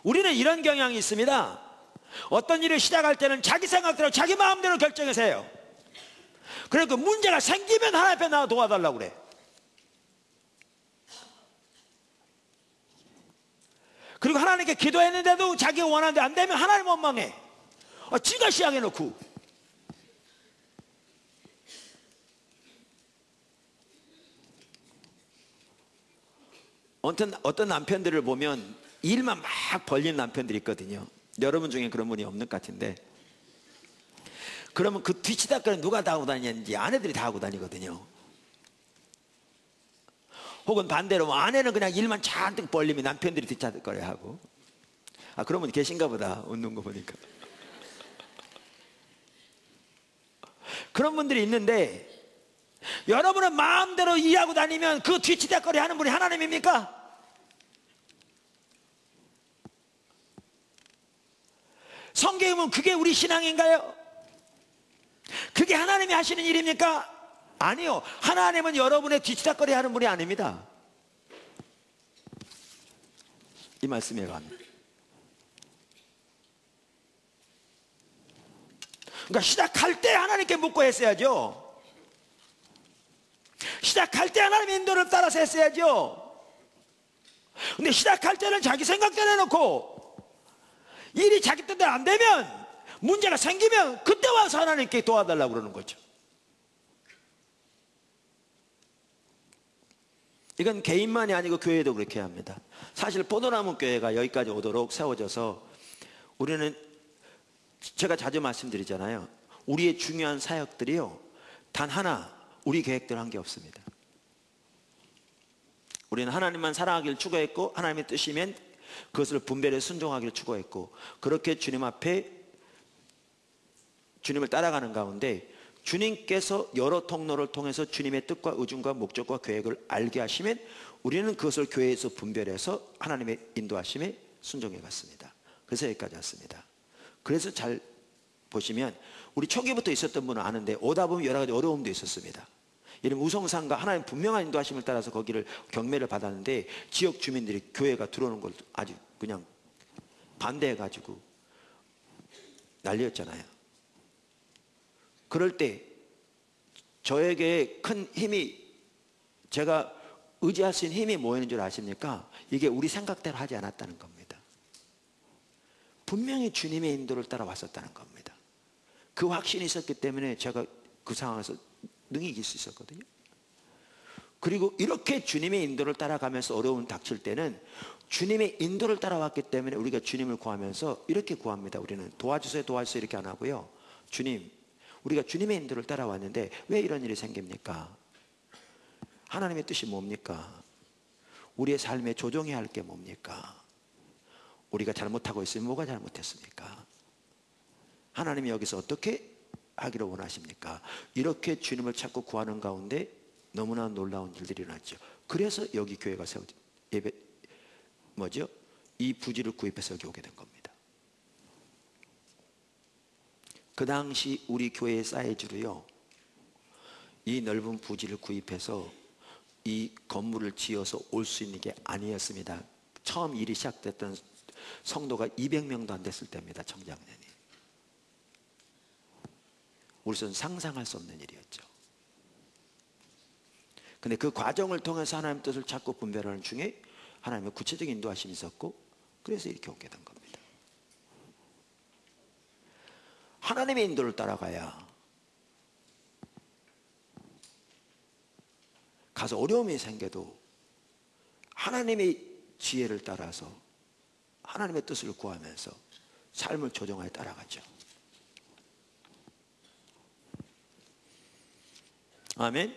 우리는 이런 경향이 있습니다. 어떤 일을 시작할 때는 자기 생각대로 자기 마음대로 결정해서 해요. 그러니까 문제가 생기면 하나님 앞에 나와 도와달라고 그래. 그리고 하나님께 기도했는데도 자기가 원하는데 안 되면 하나님 원망해. 지가 시작해놓고. 어떤 남편들을 보면 일만 막 벌리는 남편들이 있거든요. 여러분 중에 그런 분이 없는 것 같은데, 그러면 그 뒤치다거리는 누가 다 하고 다니는지 아내들이 다 하고 다니거든요. 혹은 반대로 아내는 그냥 일만 잔뜩 벌리면 남편들이 뒤치다거리 하고. 그런 분이 계신가 보다, 웃는 거 보니까. 그런 분들이 있는데, 여러분은 마음대로 일하고 다니면 그 뒤치다거리 하는 분이 하나님입니까? 성경에 보면 그게 우리 신앙인가요? 그게 하나님이 하시는 일입니까? 아니요. 하나님은 여러분의 뒤치다거리 하는 분이 아닙니다. 이 말씀에 관해. 그러니까 시작할 때 하나님께 묻고 했어야죠. 시작할 때 하나님의 인도를 따라서 했어야죠. 근데 시작할 때는 자기 생각대로 해놓고 일이 자기 뜻대로 안 되면, 문제가 생기면 그때 와서 하나님께 도와달라고 그러는 거죠. 이건 개인만이 아니고 교회도 그렇게 해야 합니다. 사실 포도나무 교회가 여기까지 오도록 세워져서 우리는, 제가 자주 말씀드리잖아요. 우리의 중요한 사역들이요, 단 하나 우리 계획대로 한 게 없습니다. 우리는 하나님만 사랑하기를 추구했고, 하나님의 뜻이면 그것을 분별해 순종하기를 추구했고, 그렇게 주님 앞에 주님을 따라가는 가운데 주님께서 여러 통로를 통해서 주님의 뜻과 의중과 목적과 계획을 알게 하시면 우리는 그것을 교회에서 분별해서 하나님의 인도하심에 순종해 갔습니다. 그래서 여기까지 왔습니다. 그래서 잘 보시면 우리 초기부터 있었던 분은 아는데 오다 보면 여러 가지 어려움도 있었습니다. 이런 우성상과 하나님 분명한 인도하심을 따라서 거기를 경매를 받았는데 지역 주민들이 교회가 들어오는 걸 아주 그냥 반대해가지고 난리였잖아요. 그럴 때 저에게 큰 힘이, 제가 의지할 수 있는 힘이 뭐였는 줄 아십니까? 이게 우리 생각대로 하지 않았다는 겁니다. 분명히 주님의 인도를 따라왔었다는 겁니다. 그 확신이 있었기 때문에 제가 그 상황에서 능히 이길 수 있었거든요. 그리고 이렇게 주님의 인도를 따라가면서 어려움 닥칠 때는 주님의 인도를 따라왔기 때문에 우리가 주님을 구하면서 이렇게 구합니다. 우리는 도와주세요 도와주세요 이렇게 안 하고요, 주님, 우리가 주님의 인도를 따라왔는데 왜 이런 일이 생깁니까? 하나님의 뜻이 뭡니까? 우리의 삶에 조정해야 할 게 뭡니까? 우리가 잘못하고 있으면 뭐가 잘못했습니까? 하나님이 여기서 어떻게 하기를 원하십니까? 이렇게 주님을 찾고 구하는 가운데 너무나 놀라운 일들이 일어났죠. 그래서 여기 교회가 세워진, 이 부지를 구입해서 여기 오게 된 겁니다. 그 당시 우리 교회의 사이즈로요, 이 넓은 부지를 구입해서 이 건물을 지어서 올 수 있는 게 아니었습니다. 처음 일이 시작됐던 성도가 200명도 안 됐을 때입니다. 청장년이. 우리는 상상할 수 없는 일이었죠. 근데 그 과정을 통해서 하나님의 뜻을 찾고 분별하는 중에 하나님의 구체적인 인도하심이 있었고, 그래서 이렇게 오게 된 겁니다. 하나님의 인도를 따라가야 가서 어려움이 생겨도 하나님의 지혜를 따라서 하나님의 뜻을 구하면서 삶을 조정하여 따라가죠. 아멘.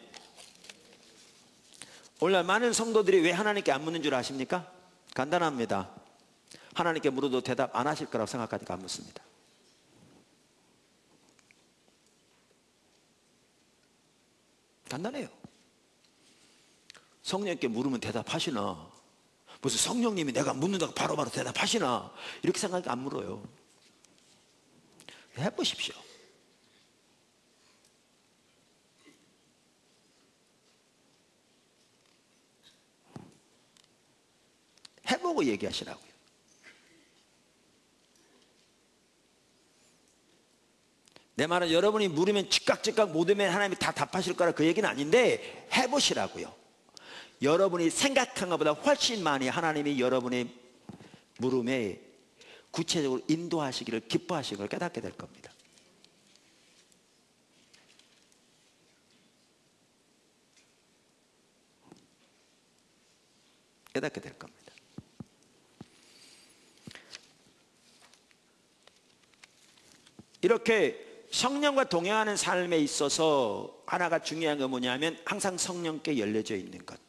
오늘날 많은 성도들이 왜 하나님께 안 묻는 줄 아십니까? 간단합니다. 하나님께 물어도 대답 안 하실 거라고 생각하니까 안 묻습니다. 간단해요. 성령님께 물으면 대답하시나? 무슨 성령님이 내가 묻는다고 바로바로 대답하시나? 이렇게 생각하니까 안 물어요. 해보십시오. 해보고 얘기하시라고요. 내 말은 여러분이 물으면 즉각 못 오면 하나님이 다 답하실 거라 그 얘기는 아닌데, 해보시라고요. 여러분이 생각한 것보다 훨씬 많이 하나님이 여러분의 물음에 구체적으로 인도하시기를 기뻐하시는 걸 깨닫게 될 겁니다. 깨닫게 될 겁니다. 이렇게 성령과 동행하는 삶에 있어서 하나가 중요한 건 뭐냐면 항상 성령께 열려져 있는 것.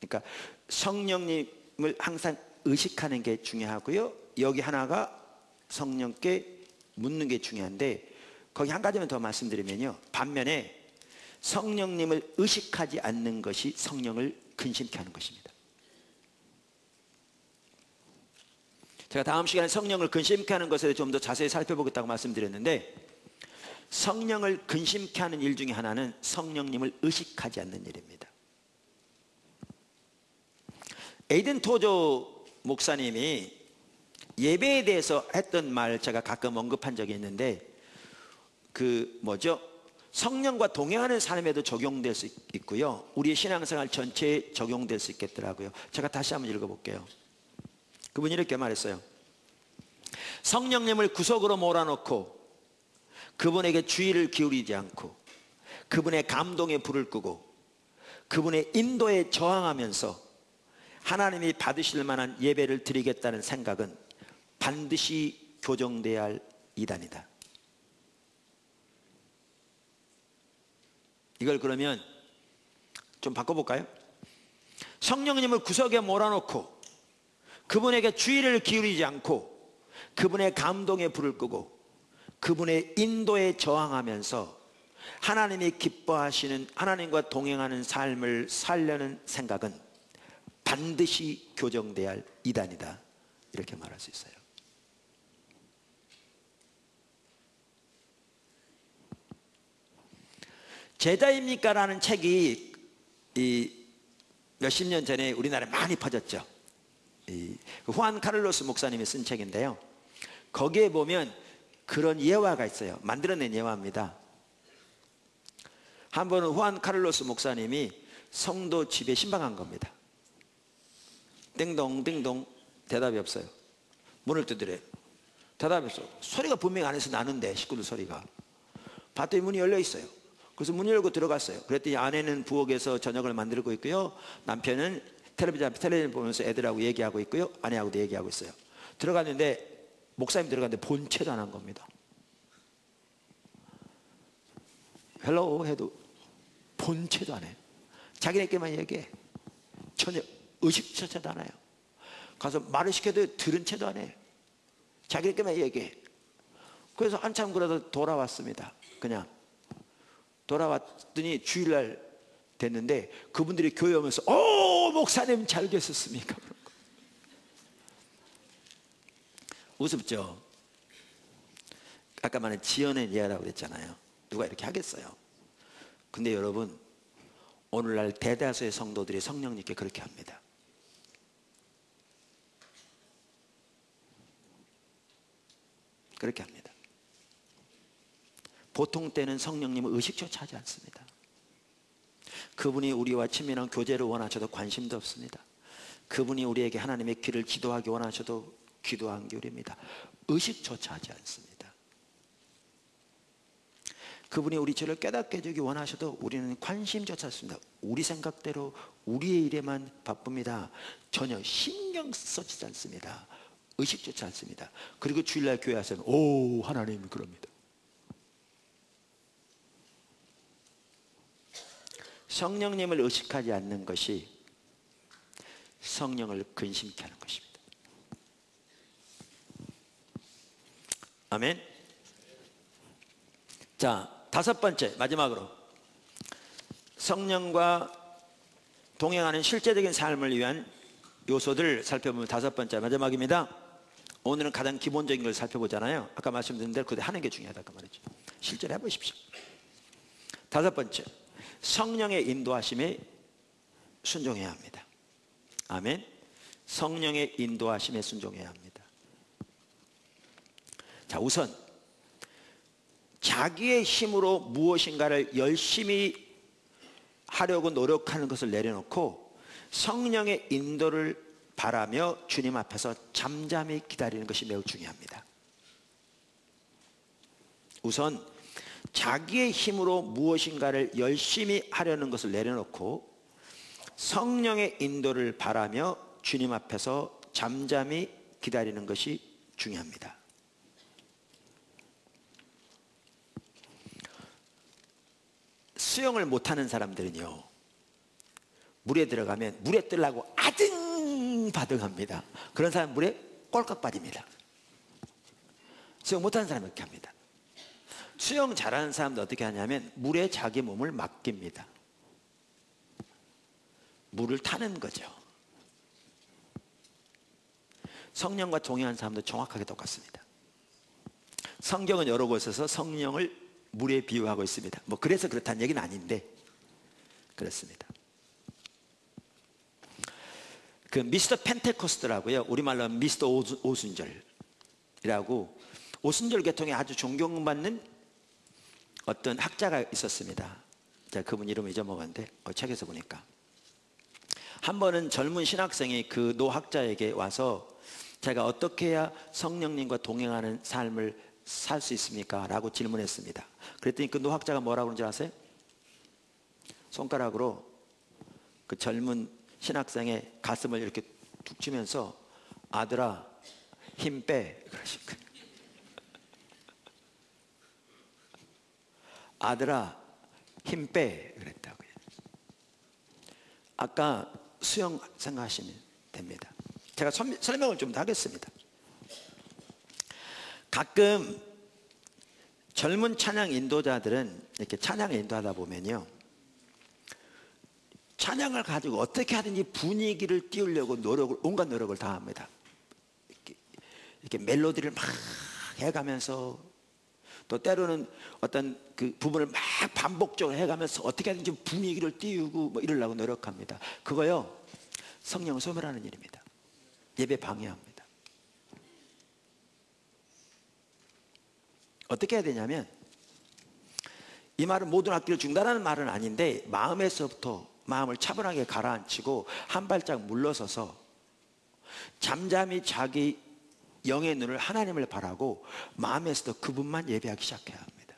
그러니까 성령님을 항상 의식하는 게 중요하고요, 여기 하나가 성령께 묻는 게 중요한데, 거기 한 가지만 더 말씀드리면요, 반면에 성령님을 의식하지 않는 것이 성령을 근심케 하는 것입니다. 제가 다음 시간에 성령을 근심케 하는 것에 대해 좀 더 자세히 살펴보겠다고 말씀드렸는데, 성령을 근심케 하는 일 중에 하나는 성령님을 의식하지 않는 일입니다. 에이든 토조 목사님이 예배에 대해서 했던 말 제가 가끔 언급한 적이 있는데, 성령과 동행하는 삶에도 적용될 수 있고요, 우리의 신앙생활 전체에 적용될 수 있겠더라고요. 제가 다시 한번 읽어볼게요. 그분이 이렇게 말했어요. 성령님을 구석으로 몰아넣고 그분에게 주의를 기울이지 않고 그분의 감동에 불을 끄고 그분의 인도에 저항하면서 하나님이 받으실 만한 예배를 드리겠다는 생각은 반드시 교정돼야 할 이단이다. 이걸 그러면 좀 바꿔볼까요? 성령님을 구석에 몰아놓고 그분에게 주의를 기울이지 않고 그분의 감동에 불을 끄고 그분의 인도에 저항하면서 하나님이 기뻐하시는, 하나님과 동행하는 삶을 살려는 생각은 반드시 교정돼야 할 이단이다, 이렇게 말할 수 있어요. 제자입니까? 라는 책이 몇십 년 전에 우리나라에 많이 퍼졌죠. 후안 카를로스 목사님이 쓴 책인데요, 거기에 보면 그런 예화가 있어요. 만들어낸 예화입니다. 한 번은 후안 카를로스 목사님이 성도 집에 신방한 겁니다. 띵동 띵동, 대답이 없어요. 문을 두드려요. 대답이 없어요. 소리가 분명히 안에서 나는데, 식구들 소리가. 봤더니 문이 열려 있어요. 그래서 문 열고 들어갔어요. 그랬더니 아내는 부엌에서 저녁을 만들고 있고요, 남편은 텔레비전 보면서 애들하고 얘기하고 있고요, 아내하고도 얘기하고 있어요. 들어갔는데 목사님 들어갔는데 본체도 안 한 겁니다. 헬로우 해도 본체도 안 해요. 자기네끼리만 얘기해. 전혀 의식조차도 안 해요. 가서 말을 시켜도 들은 채도 안 해요. 자기네끼리만 얘기해. 그래서 한참 그러다 돌아왔습니다. 그냥 돌아왔더니 주일날 됐는데 그분들이 교회 오면서 목사님 잘 계셨습니까? 우습죠. 아까 말한 지어낸 예라고 그랬잖아요. 누가 이렇게 하겠어요? 근데 여러분, 오늘날 대다수의 성도들이 성령님께 그렇게 합니다. 그렇게 합니다. 보통 때는 성령님은 의식조차 하지 않습니다. 그분이 우리와 친밀한 교제를 원하셔도 관심도 없습니다. 그분이 우리에게 하나님의 길을 기도하기 원하셔도 기도 안 기울입니다. 의식조차 하지 않습니다. 그분이 우리 죄를 깨닫게 해주기 원하셔도 우리는 관심조차 없습니다. 우리 생각대로 우리의 일에만 바쁩니다. 전혀 신경 써지지 않습니다. 의식조차 않습니다. 그리고 주일날 교회 와서는 하나님 그럽니다. 성령님을 의식하지 않는 것이 성령을 근심케 하는 것입니다. 아멘. 자, 다섯 번째, 마지막으로 성령과 동행하는 실제적인 삶을 위한 요소들을 살펴보면 다섯 번째, 마지막입니다. 오늘은 가장 기본적인 걸 살펴보잖아요. 아까 말씀드린 대로 그대 하는 게 중요하다 그 말이죠. 실제로 해보십시오. 다섯 번째, 성령의 인도하심에 순종해야 합니다. 아멘. 성령의 인도하심에 순종해야 합니다. 자, 우선 자기의 힘으로 무엇인가를 열심히 하려고 노력하는 것을 내려놓고 성령의 인도를 바라며 주님 앞에서 잠잠히 기다리는 것이 매우 중요합니다. 우선 자기의 힘으로 무엇인가를 열심히 하려는 것을 내려놓고 성령의 인도를 바라며 주님 앞에서 잠잠히 기다리는 것이 중요합니다. 수영을 못하는 사람들은요, 물에 들어가면 물에 뜨려고 아등바등합니다. 그런 사람 물에 꼴깍 빠집니다. 수영 못하는 사람은 이렇게 합니다. 수영 잘하는 사람도 어떻게 하냐면 물에 자기 몸을 맡깁니다. 물을 타는 거죠. 성령과 동행한 사람도 정확하게 똑같습니다. 성경은 여러 곳에서 성령을 물에 비유하고 있습니다. 그래서 그렇다는 얘기는 아닌데 그렇습니다. 그 미스터 펜테코스트라고요, 우리말로 미스터 오순절이라고 오순절 계통에 아주 존경받는 어떤 학자가 있었습니다. 제가 그분 이름을 잊어먹었는데 책에서 보니까 한 번은 젊은 신학생이 그 노학자에게 와서 제가 어떻게 해야 성령님과 동행하는 삶을 살 수 있습니까? 라고 질문했습니다. 그랬더니 그 노학자가 뭐라고 그러는지 아세요? 손가락으로 그 젊은 신학생의 가슴을 이렇게 툭 치면서 아들아 힘 빼 그러신 거예요. 아들아 힘 빼 그랬다고요. 아까 수영 생각하시면 됩니다. 제가 설명을 좀 더 하겠습니다. 가끔 젊은 찬양 인도자들은 이렇게 찬양 인도하다 보면요, 찬양을 가지고 어떻게 하든지 분위기를 띄우려고 온갖 노력을 다 합니다. 이렇게 멜로디를 막 해가면서, 또 때로는 어떤 그 부분을 막 반복적으로 해가면서 어떻게 하든지 분위기를 띄우고 뭐 이러려고 노력합니다. 그거요, 성령을 소멸하는 일입니다. 예배 방해합니다. 어떻게 해야 되냐면, 이 말은 모든 악기를 중단하는 말은 아닌데, 마음에서부터 마음을 차분하게 가라앉히고 한 발짝 물러서서 잠잠히 자기 영의 눈을 하나님을 바라고 마음에서도 그분만 예배하기 시작해야 합니다.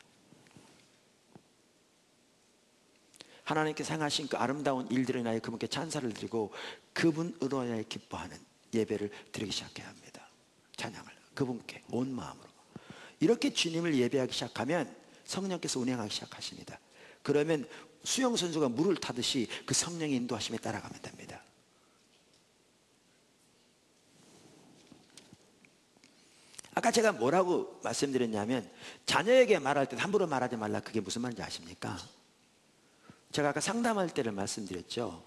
하나님께서 행하신 그 아름다운 일들을 인하여 그분께 찬사를 드리고 그분으로 인하여 기뻐하는 예배를 드리기 시작해야 합니다. 찬양을 그분께 온 마음으로. 이렇게 주님을 예배하기 시작하면 성령께서 운행하기 시작하십니다. 그러면 수영선수가 물을 타듯이 그 성령의 인도하심에 따라가면 됩니다. 아까 제가 뭐라고 말씀드렸냐면, 자녀에게 말할 때 함부로 말하지 말라, 그게 무슨 말인지 아십니까? 제가 아까 상담할 때를 말씀드렸죠.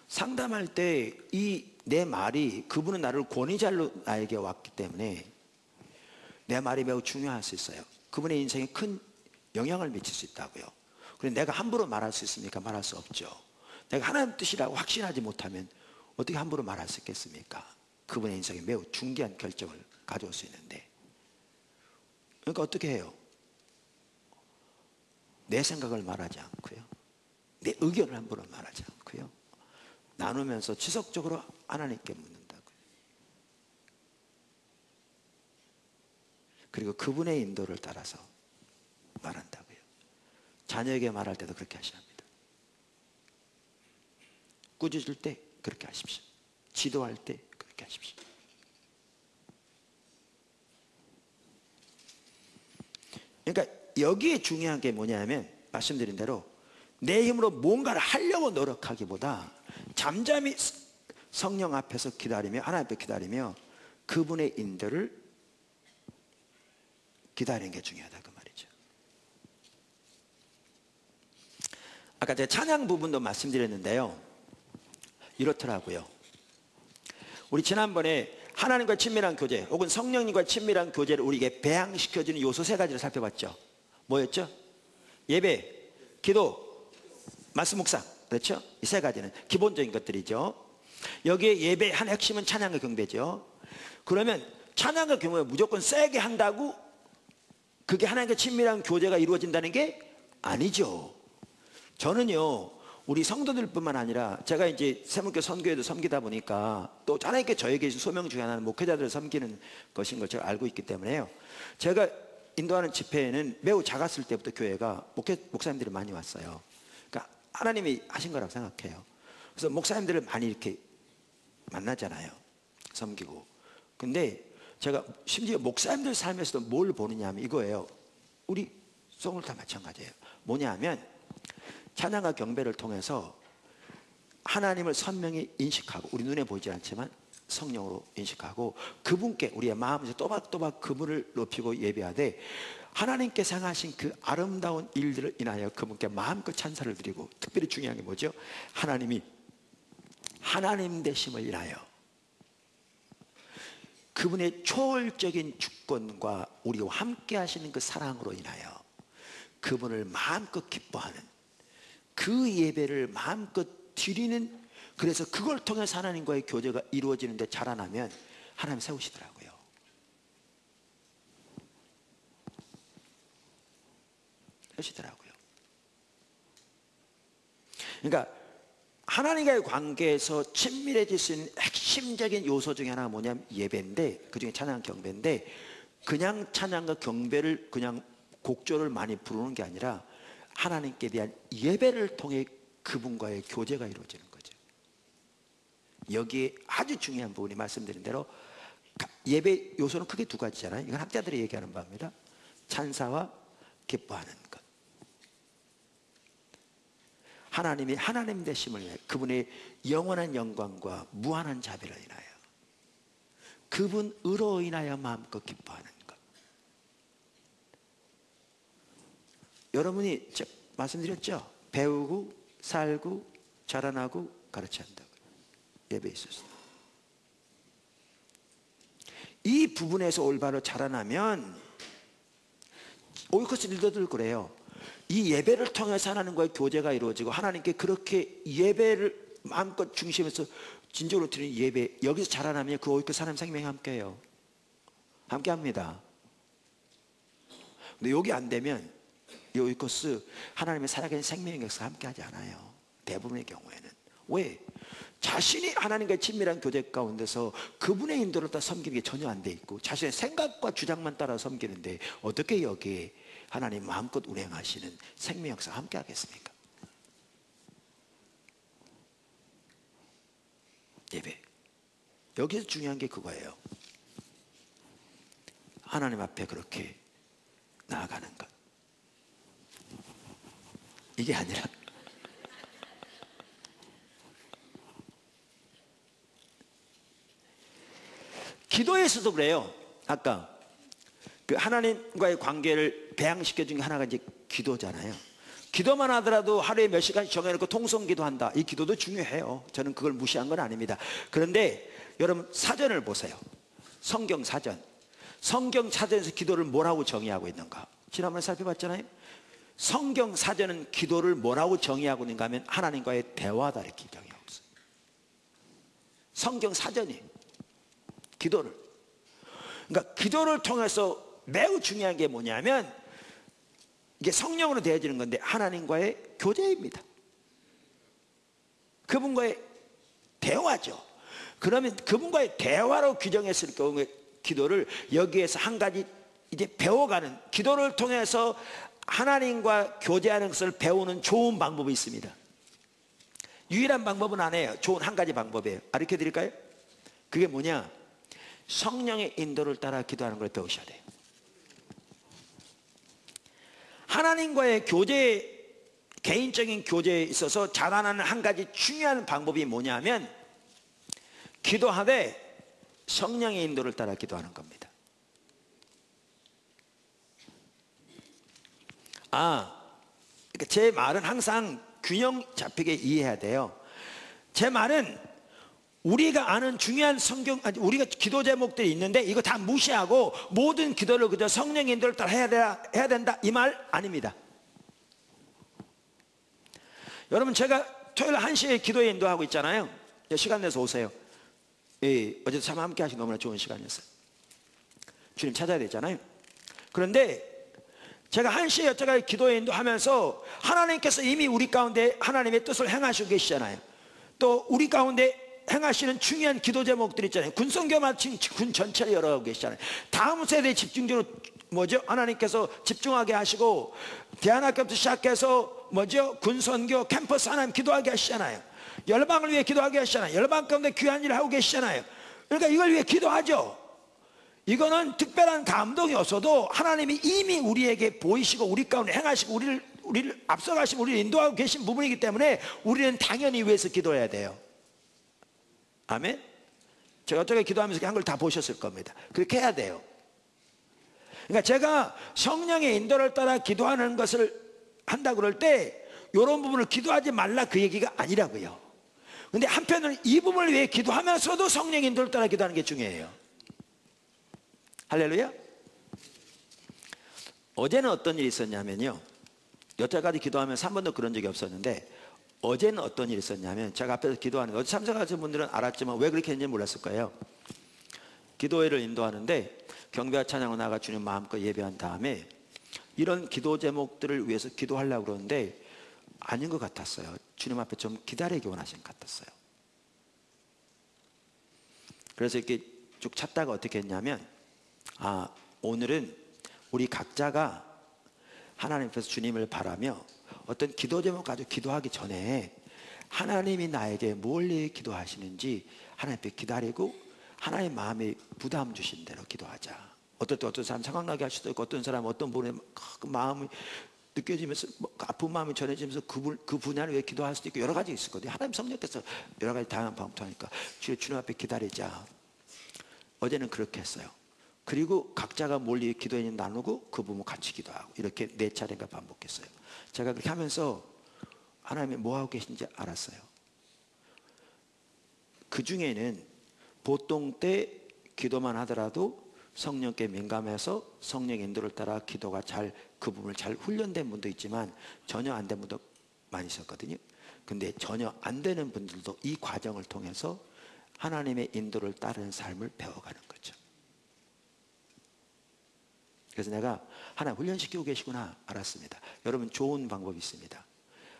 상담할 때 이 내 말이, 그분은 나를 권위자로 나에게 왔기 때문에 내 말이 매우 중요할 수 있어요. 그분의 인생에 큰 영향을 미칠 수 있다고요. 그런데 내가 함부로 말할 수 있습니까? 말할 수 없죠. 내가 하나님 뜻이라고 확신하지 못하면 어떻게 함부로 말할 수 있겠습니까? 그분의 인생에 매우 중대한 결정을 가져올 수 있는데. 그러니까 어떻게 해요? 내 생각을 말하지 않고요, 내 의견을 함부로 말하지 않고요, 나누면서 지속적으로 하나님께 묻는다고요. 그리고 그분의 인도를 따라서 말한다고요. 자녀에게 말할 때도 그렇게 하셔야 합니다. 꾸짖을 때 그렇게 하십시오. 지도할 때 그렇게 하십시오. 그러니까 여기에 중요한 게 뭐냐면, 말씀드린 대로 내 힘으로 뭔가를 하려고 노력하기보다 잠잠히 성령 앞에서 기다리며, 하나님 앞에 기다리며 그분의 인도를 기다리는 게 중요하다, 그 말이죠. 아까 제가 찬양 부분도 말씀드렸는데요, 이렇더라고요. 우리 지난번에 하나님과 친밀한 교제, 혹은 성령님과 친밀한 교제를 우리에게 배양시켜주는 요소 3가지를 살펴봤죠. 뭐였죠? 예배, 기도, 말씀 묵상. 그렇죠? 이 3가지는 기본적인 것들이죠. 여기에 예배의 한 핵심은 찬양과 경배죠. 그러면 찬양과 경배가 무조건 세게 한다고 그게 하나님과 친밀한 교제가 이루어진다는 게 아니죠. 저는요, 우리 성도들뿐만 아니라 제가 이제 세문교 선교회도 섬기다 보니까 또 하나님께 저에게 주신 소명 중에 하나는 목회자들을 섬기는 것인 걸 제가 알고 있기 때문에요. 제가 인도하는 집회에는 매우 작았을 때부터 교회가 목사님들이 많이 왔어요. 그러니까 하나님이 하신 거라고 생각해요. 그래서 목사님들을 많이 이렇게 만나잖아요, 섬기고. 근데 제가 심지어 목사님들 삶에서도 뭘 보느냐 하면 이거예요. 우리 성을 다 마찬가지예요. 뭐냐 하면 찬양과 경배를 통해서 하나님을 선명히 인식하고, 우리 눈에 보이지 않지만 성령으로 인식하고 그분께 우리의 마음에서 또박또박 그분을 높이고 예배하되, 하나님께서 행하신 그 아름다운 일들을 인하여 그분께 마음껏 찬사를 드리고, 특별히 중요한 게 뭐죠? 하나님이 하나님 되심을 인하여 그분의 초월적인 주권과 우리와 함께 하시는 그 사랑으로 인하여 그분을 마음껏 기뻐하는 그 예배를 마음껏 드리는, 그래서 그걸 통해서 하나님과의 교제가 이루어지는데 자라나면 하나님 세우시더라고요. 세우시더라고요. 그러니까 하나님과의 관계에서 친밀해질 수 있는 핵심적인 요소 중에 하나가 뭐냐면 예배인데, 그 중에 찬양 경배인데, 그냥 찬양과 경배를 그냥 곡조를 많이 부르는 게 아니라 하나님께 대한 예배를 통해 그분과의 교제가 이루어지는 거죠. 여기에 아주 중요한 부분이 말씀드린 대로 예배 요소는 크게 두 가지잖아요. 이건 학자들이 얘기하는 바입니다. 찬사와 기뻐하는 것. 하나님이 하나님 되심을 위해 그분의 영원한 영광과 무한한 자비를 인하여 그분 의로 인하여 마음껏 기뻐하는 것. 여러분이 말씀드렸죠? 배우고 살고 자라나고 가르쳐야 한다고. 예배에 있어서 이 부분에서 올바로 자라나면 오이코스 리더들 그래요. 이 예배를 통해서 하나님과의 교제가 이루어지고 하나님께 그렇게 예배를 마음껏 중심에서 진정으로 드리는 예배, 여기서 자라나면 그 오이코스 하나님 생명이 함께해요. 함께합니다. 근데 여기 안 되면 이 오이코스 하나님의 살아계신 생명의 역사가 함께하지 않아요. 대부분의 경우에는. 왜? 자신이 하나님과의 친밀한 교제 가운데서 그분의 인도를 따라 섬기는 게 전혀 안 돼 있고 자신의 생각과 주장만 따라 섬기는데 어떻게 여기에 하나님 마음껏 운행하시는 생명 역사가 함께 하겠습니까? 예배. 여기서 중요한 게 그거예요. 하나님 앞에 그렇게 나아가는 것. 이게 아니라 기도에서도 그래요. 아까 그 하나님과의 관계를 배양시켜 준 게 하나가 이제 기도잖아요. 기도만 하더라도 하루에 몇 시간씩 정해놓고 통성 기도한다. 이 기도도 중요해요. 저는 그걸 무시한 건 아닙니다. 그런데 여러분 사전을 보세요. 성경 사전. 성경 사전에서 기도를 뭐라고 정의하고 있는가? 지난번에 살펴봤잖아요. 성경 사전은 기도를 뭐라고 정의하고 있는가 하면 하나님과의 대화다 이렇게 정의하고 있어요. 성경 사전이 기도를. 그러니까 기도를 통해서 매우 중요한 게 뭐냐면 이게 성령으로 되어지는 건데 하나님과의 교제입니다. 그분과의 대화죠. 그러면 그분과의 대화로 규정했을 경우에 기도를 여기에서 한 가지 이제 배워가는, 기도를 통해서 하나님과 교제하는 것을 배우는 좋은 방법이 있습니다. 유일한 방법은 아니에요. 좋은 한 가지 방법이에요. 가르쳐 드릴까요? 그게 뭐냐? 성령의 인도를 따라 기도하는 걸 배우셔야 돼요. 하나님과의 교제, 개인적인 교제에 있어서 자라나는 한 가지 중요한 방법이 뭐냐면 기도하되 성령의 인도를 따라 기도하는 겁니다. 그러니까 제 말은 항상 균형 잡히게 이해해야 돼요. 제 말은 우리가 아는 중요한 우리가 기도 제목들이 있는데 이거 다 무시하고 모든 기도를 그저 성령의 인도를 따라 해야 된다 이 말 아닙니다. 여러분 제가 토요일 1시에 기도에 인도하고 있잖아요. 시간 내서 오세요. 어제도 참 함께 하시 너무나 좋은 시간이었어요. 주님 찾아야 되잖아요. 그런데 제가 1시에 여태까지 기도에 인도하면서 하나님께서 이미 우리 가운데 하나님의 뜻을 행하시고 계시잖아요. 또 우리 가운데 행하시는 중요한 기도 제목들 있잖아요. 군성교 마친 군 전체를 열어가고 계시잖아요. 다음 세대에 집중적으로 하나님께서 집중하게 하시고 대안학교부터 시작해서 군선교 캠퍼스 하나님 기도하게 하시잖아요. 열방을 위해 기도하게 하시잖아요. 열방 가운데 귀한 일을 하고 계시잖아요. 그러니까 이걸 위해 기도하죠. 이거는 특별한 감동이 없어도 하나님이 이미 우리에게 보이시고 우리 가운데 행하시고 우리를 앞서가시고 우리를 인도하고 계신 부분이기 때문에 우리는 당연히 위해서 기도해야 돼요. 아멘? 제가 어떻게 기도하면서 한 걸 다 보셨을 겁니다. 그렇게 해야 돼요. 그러니까 제가 성령의 인도를 따라 기도하는 것을 한다 그럴 때 이런 부분을 기도하지 말라 그 얘기가 아니라고요. 근데 한편으로는 이 부분을 위해 기도하면서도 성령의 인도를 따라 기도하는 게 중요해요. 할렐루야. 어제는 어떤 일이 있었냐면요, 여태까지 기도하면서 한 번도 그런 적이 없었는데 어제는 어떤 일이 있었냐면 제가 앞에서 기도하는 거, 어제 참석하신 분들은 알았지만 왜 그렇게 했는지 몰랐을 거예요. 기도회를 인도하는데 경배와 찬양으로 나가 주님 마음껏 예배한 다음에 이런 기도 제목들을 위해서 기도하려고 그러는데 아닌 것 같았어요. 주님 앞에 좀 기다리기 원하신 것 같았어요. 그래서 이렇게 쭉 찾다가 어떻게 했냐면 오늘은 우리 각자가 하나님 앞에서 주님을 바라며 어떤 기도 제목 가지고 기도하기 전에 하나님이 나에게 뭘 기도하시는지 하나님 앞에 기다리고 하나님 마음에 부담 주신 대로 기도하자. 어떨 때 어떤 사람 생각나게 할 수도 있고, 어떤 사람 어떤 분의 그 마음이 느껴지면서 아픈 마음이 전해지면서 그 분야를 위해 기도할 수도 있고 여러 가지 있을 거든요. 하나님 성령께서 여러 가지 다양한 방법도 하니까 주님 앞에 기다리자. 어제는 그렇게 했어요. 그리고 각자가 뭘 위해 기도했는지 나누고 그 부분 같이 기도하고 이렇게 4차례인가 반복했어요. 제가 그렇게 하면서 하나님이 뭐 하고 계신지 알았어요. 그 중에는 보통 때 기도만 하더라도 성령께 민감해서 성령 인도를 따라 기도가 그 부분을 잘 훈련된 분도 있지만 전혀 안 된 분도 많이 있었거든요. 근데 전혀 안 되는 분들도 이 과정을 통해서 하나님의 인도를 따르는 삶을 배워가는 거죠. 그래서 내가 하나님 훈련시키고 계시구나 알았습니다. 여러분 좋은 방법이 있습니다.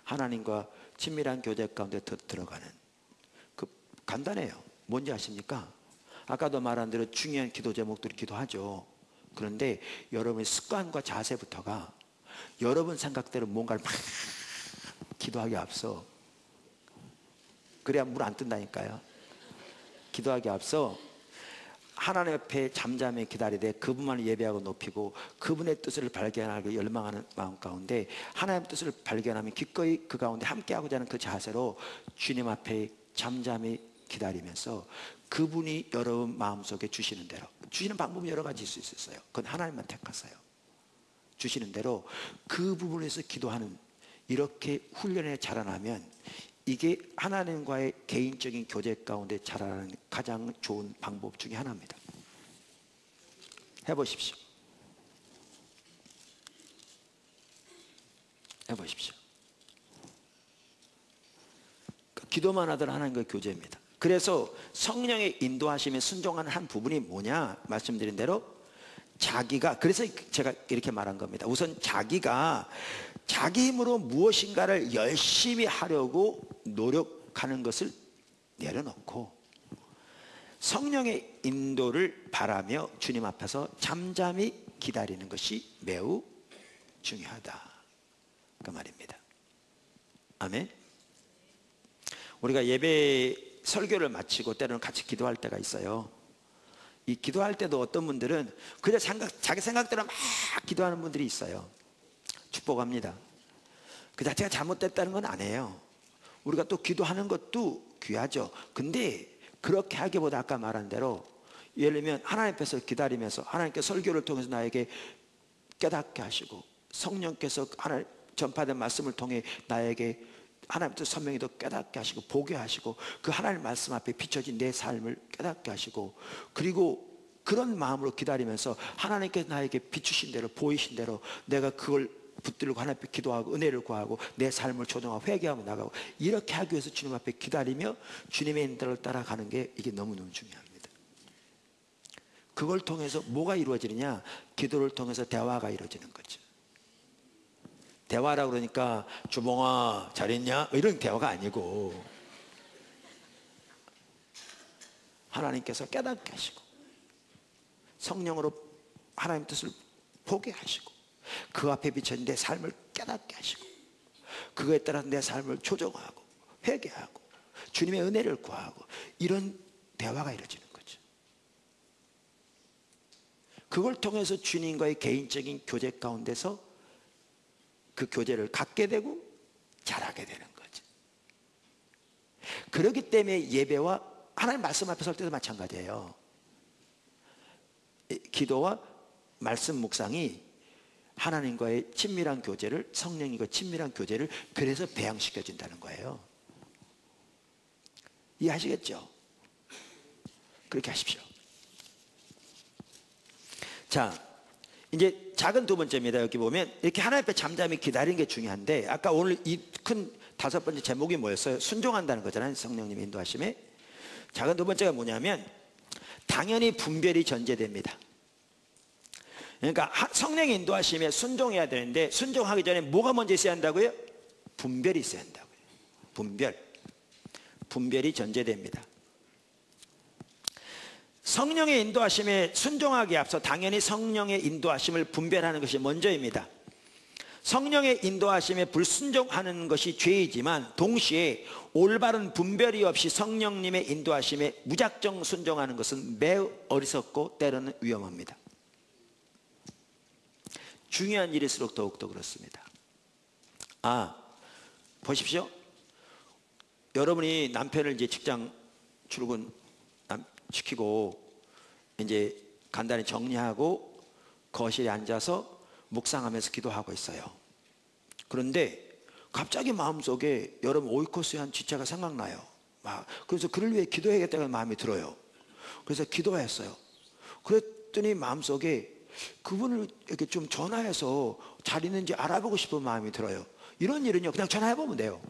하나님과 친밀한 교제 가운데 들어가는 그 간단해요. 뭔지 아십니까? 아까도 말한 대로 중요한 기도 제목들을 기도하죠. 그런데 여러분의 습관과 자세부터가 여러분 생각대로 뭔가를 막 기도하기 앞서, 그래야 물 안 뜬다니까요. 기도하기 앞서 하나님 앞에 잠잠히 기다리되 그분만을 예배하고 높이고 그분의 뜻을 발견하고 열망하는 마음 가운데 하나님의 뜻을 발견하면 기꺼이 그 가운데 함께하고자 하는 그 자세로 주님 앞에 잠잠히 기다리면서 그분이 여러분 마음속에 주시는 대로, 주시는 방법이 여러 가지 있을 수 있어요. 그건 하나님만 택하세요. 주시는 대로 그 부분에서 기도하는, 이렇게 훈련에 자라나면 이게 하나님과의 개인적인 교제 가운데 자라나는 가장 좋은 방법 중에 하나입니다. 해보십시오. 해보십시오. 기도만 하더라 하나님과의 교제입니다. 그래서 성령의 인도하심에 순종하는 한 부분이 뭐냐 말씀드린 대로 자기가, 그래서 제가 이렇게 말한 겁니다. 우선 자기가 자기 힘으로 무엇인가를 열심히 하려고 노력하는 것을 내려놓고 성령의 인도를 바라며 주님 앞에서 잠잠히 기다리는 것이 매우 중요하다, 그 말입니다. 아멘. 우리가 예배 설교를 마치고 때로는 같이 기도할 때가 있어요. 이 기도할 때도 어떤 분들은 그냥 자기 생각대로 막 기도하는 분들이 있어요. 축복합니다. 그 자체가 잘못됐다는 건 아니에요. 우리가 또 기도하는 것도 귀하죠. 근데 그렇게 하기보다 아까 말한 대로 예를 들면 하나님 앞에서 기다리면서 하나님께 설교를 통해서 나에게 깨닫게 하시고 성령께서 하나님 전파된 말씀을 통해 나에게 하나님 뜻 선명히도 깨닫게 하시고 보게 하시고 그 하나님 말씀 앞에 비춰진 내 삶을 깨닫게 하시고, 그리고 그런 마음으로 기다리면서 하나님께서 나에게 비추신 대로 보이신 대로 내가 그걸 붙들고 하나님 앞에 기도하고 은혜를 구하고 내 삶을 조정하고 회개하고 나가고 이렇게 하기 위해서 주님 앞에 기다리며 주님의 인도를 따라가는 게 이게 너무너무 중요합니다. 그걸 통해서 뭐가 이루어지느냐? 기도를 통해서 대화가 이루어지는 거죠. 대화라고 그러니까 주봉아 잘했냐? 이런 대화가 아니고 하나님께서 깨닫게 하시고 성령으로 하나님 뜻을 보게 하시고 그 앞에 비춰진 내 삶을 깨닫게 하시고 그거에 따라 내 삶을 조정하고 회개하고 주님의 은혜를 구하고 이런 대화가 이루어지는 거죠. 그걸 통해서 주님과의 개인적인 교제 가운데서 그 교제를 갖게 되고 잘하게 되는 거죠. 그렇기 때문에 예배와 하나님 말씀 앞에 설 때도 마찬가지예요. 기도와 말씀 묵상이 하나님과의 친밀한 교제를, 성령님과 친밀한 교제를 그래서 배양시켜준다는 거예요. 이해하시겠죠? 그렇게 하십시오. 자, 이제 작은 두 번째입니다. 여기 보면 이렇게 하나님 앞에 잠잠히 기다리는 게 중요한데 아까 오늘 이 큰 5번째 제목이 뭐였어요? 순종한다는 거잖아요. 성령님 인도하심에. 작은 두 번째가 뭐냐면 당연히 분별이 전제됩니다. 그러니까 성령의 인도하심에 순종해야 되는데 순종하기 전에 뭐가 먼저 있어야 한다고요? 분별이 있어야 한다고요. 분별이 전제됩니다. 성령의 인도하심에 순종하기에 앞서 당연히 성령의 인도하심을 분별하는 것이 먼저입니다. 성령의 인도하심에 불순종하는 것이 죄이지만 동시에 올바른 분별이 없이 성령님의 인도하심에 무작정 순종하는 것은 매우 어리석고 때로는 위험합니다. 중요한 일일수록 더욱더 그렇습니다. 보십시오. 여러분이 남편을 이제 직장 출근 시키고 이제 간단히 정리하고 거실에 앉아서 묵상하면서 기도하고 있어요. 그런데 갑자기 마음속에 여러분 오이코스의 한 지체가 생각나요. 그래서 그를 위해 기도해야겠다는 마음이 들어요. 그래서 기도했어요. 그랬더니 마음속에 그분을 이렇게 좀 전화해서 잘 있는지 알아보고 싶은 마음이 들어요. 이런 일은요, 그냥 전화해보면 돼요.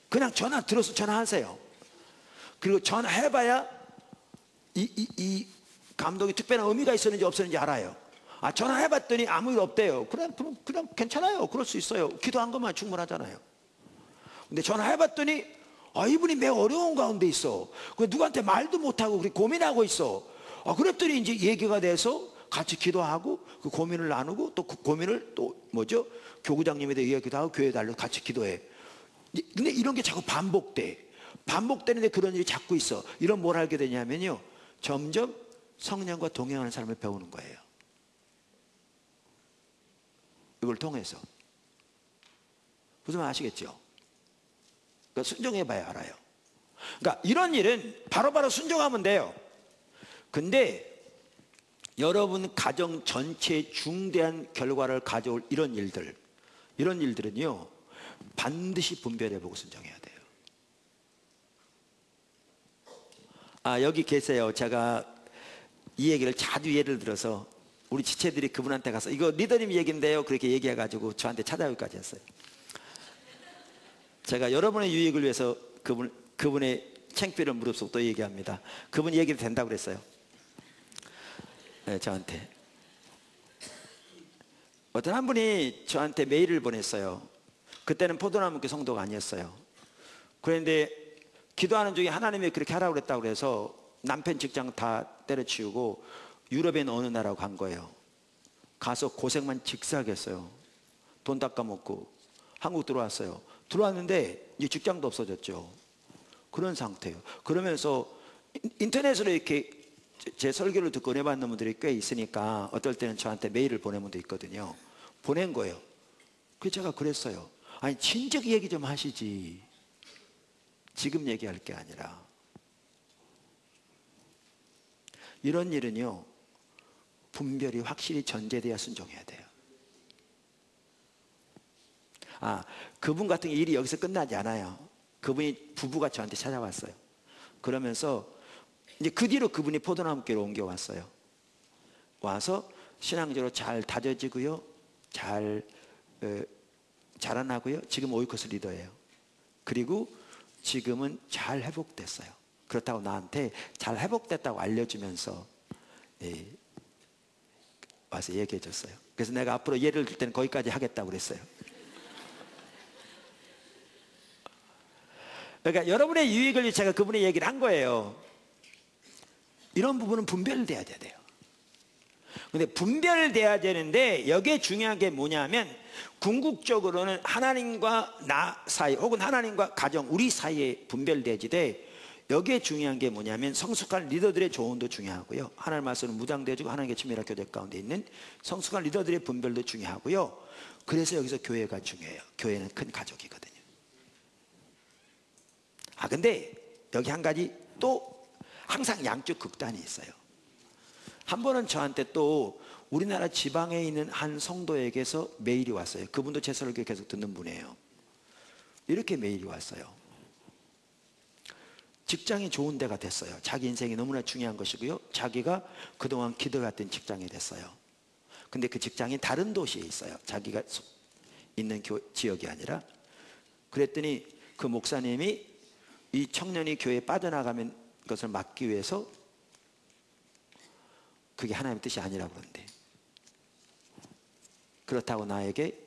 그냥 전화 들어서 전화하세요. 그리고 전화해봐야 이 감동이 특별한 의미가 있었는지 없었는지 알아요. 전화해봤더니 아무 일 없대요. 그럼 괜찮아요. 그럴 수 있어요. 기도한 것만 충분하잖아요. 근데 전화해봤더니 이분이 매우 어려운 가운데 있어. 누구한테 말도 못하고 그렇게 고민하고 있어. 그랬더니 이제 얘기가 돼서 같이 기도하고 그 고민을 나누고 또 그 고민을 또 교구장님에 대해 이야기도 하고 교회에 달려 같이 기도해. 근데 이런 게 자꾸 반복되는데 그런 일이 자꾸 있어. 이런 뭘 알게 되냐면요, 점점 성령과 동행하는 삶을 배우는 거예요. 이걸 통해서. 무슨 말 아시겠죠? 그러니까 순종해 봐야 알아요. 그러니까 이런 일은 바로바로 순종하면 돼요. 근데 여러분 가정 전체에 중대한 결과를 가져올 이런 일들은요, 반드시 분별해보고 순종해야 돼요. 여기 계세요. 제가 이 얘기를 자주 예를 들어서 우리 지체들이 그분한테 가서 이거 리더님 얘기인데요, 그렇게 얘기해가지고 저한테 찾아오기까지 했어요. 제가 여러분의 유익을 위해서 그분의 창피를 무릅쓰고 또 얘기합니다. 그분 얘기도 된다고 그랬어요. 네, 저한테 어떤 한 분이 저한테 메일을 보냈어요. 그때는 포도나무교 성도가 아니었어요. 그런데 기도하는 중에 하나님이 그렇게 하라고 그랬다고 그래서 남편 직장 다 때려치우고 유럽에 있는 어느 나라로 간 거예요. 가서 고생만 직사하게 했어요. 돈 닦아먹고 한국 들어왔어요. 들어왔는데 이제 직장도 없어졌죠. 그런 상태예요. 그러면서 인터넷으로 이렇게 제 설교를 듣고 은혜 받는 분들이 꽤 있으니까 어떨 때는 저한테 메일을 보낸 분도 있거든요. 보낸 거예요. 그래서 제가 그랬어요. 친척 얘기 좀 하시지. 지금 얘기할 게 아니라. 이런 일은요, 분별이 확실히 전제돼야 순종해야 돼요. 그분 같은 일이 여기서 끝나지 않아요. 그분이 부부가 저한테 찾아왔어요. 그러면서 이제 그 뒤로 그분이 포도나무교로 옮겨왔어요. 와서 신앙적으로 잘 다져지고요, 잘 자라나고요. 지금 오이코스 리더예요. 그리고 지금은 잘 회복됐어요. 그렇다고 나한테 잘 회복됐다고 알려주면서 와서 얘기해 줬어요. 그래서 내가 앞으로 예를 들 때는 거기까지 하겠다고 그랬어요. 그러니까 여러분의 유익을 위해 제가 그분의 얘기를 한 거예요. 이런 부분은 분별돼야 돼요. 근데 분별돼야 되는데 여기에 중요한 게 뭐냐면, 궁극적으로는 하나님과 나 사이 혹은 하나님과 가정 우리 사이에 분별되지되, 여기에 중요한 게 뭐냐면 성숙한 리더들의 조언도 중요하고요, 하나님 말씀을 무장되어지고 하나님의 친밀한 교제 가운데 있는 성숙한 리더들의 분별도 중요하고요. 그래서 여기서 교회가 중요해요. 교회는 큰 가족이거든요. 근데 여기 한 가지 또 항상 양쪽 극단이 있어요. 한 번은 저한테 또 우리나라 지방에 있는 한 성도에게서 메일이 왔어요. 그분도 제 설교 계속 듣는 분이에요. 이렇게 메일이 왔어요. 직장이 좋은 데가 됐어요. 자기 인생이 너무나 중요한 것이고요, 자기가 그동안 기도했던 직장이 됐어요. 근데 그 직장이 다른 도시에 있어요. 자기가 있는 지역이 아니라. 그랬더니 그 목사님이 이 청년이 교회에 빠져나가는 것을 막기 위해서 그게 하나님의 뜻이 아니라고 그러는데, 그렇다고 나에게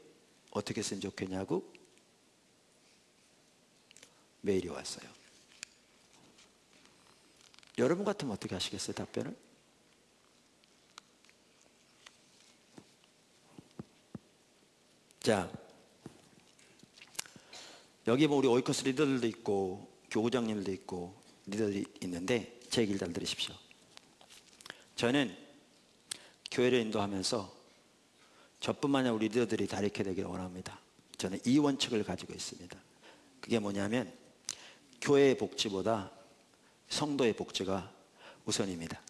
어떻게 했으면 좋겠냐고 메일이 왔어요. 여러분 같으면 어떻게 하시겠어요? 답변을? 자, 여기 뭐 우리 오이코스 리더들도 있고 교구장님들도 있고 리더들이 있는데 제 얘기를 잘 들으십시오. 저는 교회를 인도하면서 저뿐만 아니라 우리 리더들이 다 이렇게 되기를 원합니다. 저는 이 원칙을 가지고 있습니다. 그게 뭐냐면 교회의 복지보다 성도의 복지가 우선입니다.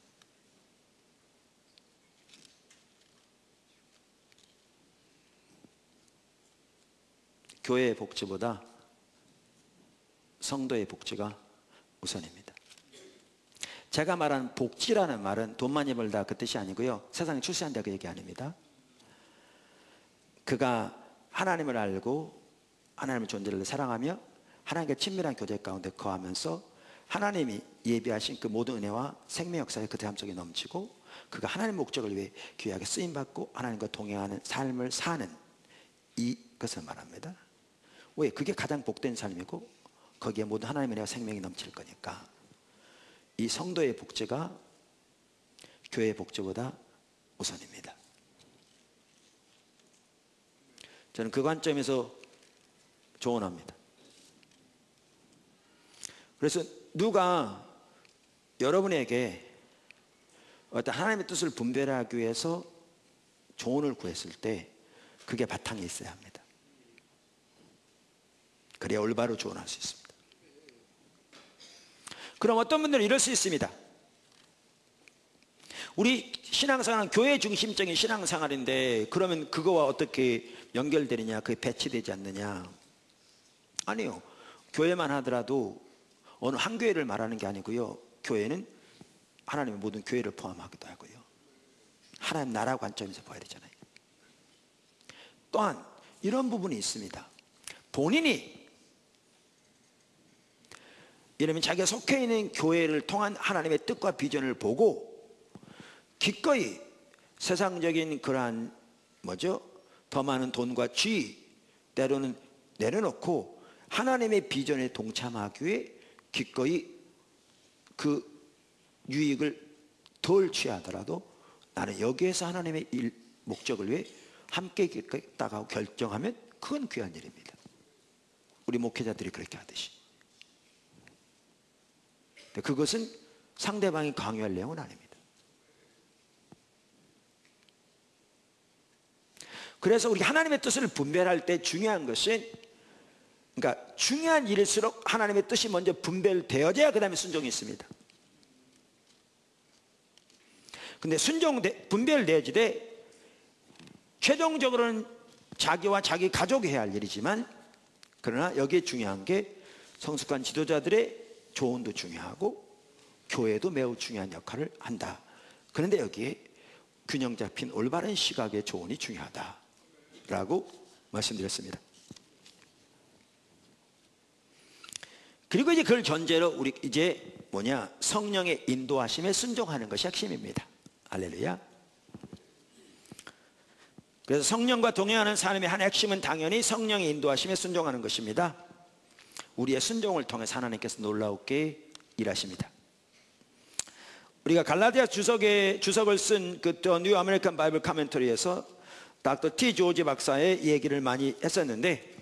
교회의 복지보다 성도의 복지가 우선입니다. 제가 말하는 복지라는 말은 돈 많이 벌다 그 뜻이 아니고요, 세상에 출세한다 그 얘기 아닙니다. 그가 하나님을 알고 하나님의 존재를 사랑하며 하나님과 친밀한 교제 가운데 거하면서 하나님이 예비하신 그 모든 은혜와 생명 역사의 그 삶 속에 넘치고 그가 하나님의 목적을 위해 귀하게 쓰임받고 하나님과 동행하는 삶을 사는 이것을 말합니다. 왜? 그게 가장 복된 삶이고 거기에 모든 하나님의 은혜와 생명이 넘칠 거니까. 이 성도의 복지가 교회의 복지보다 우선입니다. 저는 그 관점에서 조언합니다. 그래서 누가 여러분에게 어떤 하나님의 뜻을 분별하기 위해서 조언을 구했을 때 그게 바탕에 있어야 합니다. 그래야 올바로 조언할 수 있습니다. 그럼 어떤 분들은 이럴 수 있습니다. 우리 신앙생활은 교회 중심적인 신앙생활인데 그러면 그거와 어떻게 연결되느냐, 그게 배치되지 않느냐. 아니요, 교회만 하더라도 어느 한 교회를 말하는 게 아니고요, 교회는 하나님의 모든 교회를 포함하기도 하고요, 하나님 나라 관점에서 봐야 되잖아요. 또한 이런 부분이 있습니다. 본인이 이러면 자기가 속해 있는 교회를 통한 하나님의 뜻과 비전을 보고 기꺼이 세상적인 그러한 더 많은 돈과 쥐 때로는 내려놓고 하나님의 비전에 동참하기 위해 기꺼이 그 유익을 덜 취하더라도 나는 여기에서 하나님의 목적을 위해 함께 있겠다고 결정하면 그건 귀한 일입니다. 우리 목회자들이 그렇게 하듯이. 그것은 상대방이 강요할 내용은 아닙니다. 그래서 우리 하나님의 뜻을 분별할 때 중요한 것은, 그러니까 중요한 일일수록 하나님의 뜻이 먼저 분별되어져야 그 다음에 순종이 있습니다. 근데 분별되어지되 최종적으로는 자기와 자기 가족이 해야 할 일이지만, 그러나 여기에 중요한 게 성숙한 지도자들의 조언도 중요하고 교회도 매우 중요한 역할을 한다. 그런데 여기에 균형 잡힌 올바른 시각의 조언이 중요하다라고 말씀드렸습니다. 그리고 이제 그걸 전제로 우리 이제 성령의 인도하심에 순종하는 것이 핵심입니다. 할렐루야. 그래서 성령과 동행하는 삶의 한 핵심은 당연히 성령의 인도하심에 순종하는 것입니다. 우리의 순종을 통해서 하나님께서 놀라우게 일하십니다. 우리가 갈라디아 주석을 쓴 그 뉴 아메리칸 바이블 카멘터리에서 닥터 T 조지 박사의 얘기를 많이 했었는데,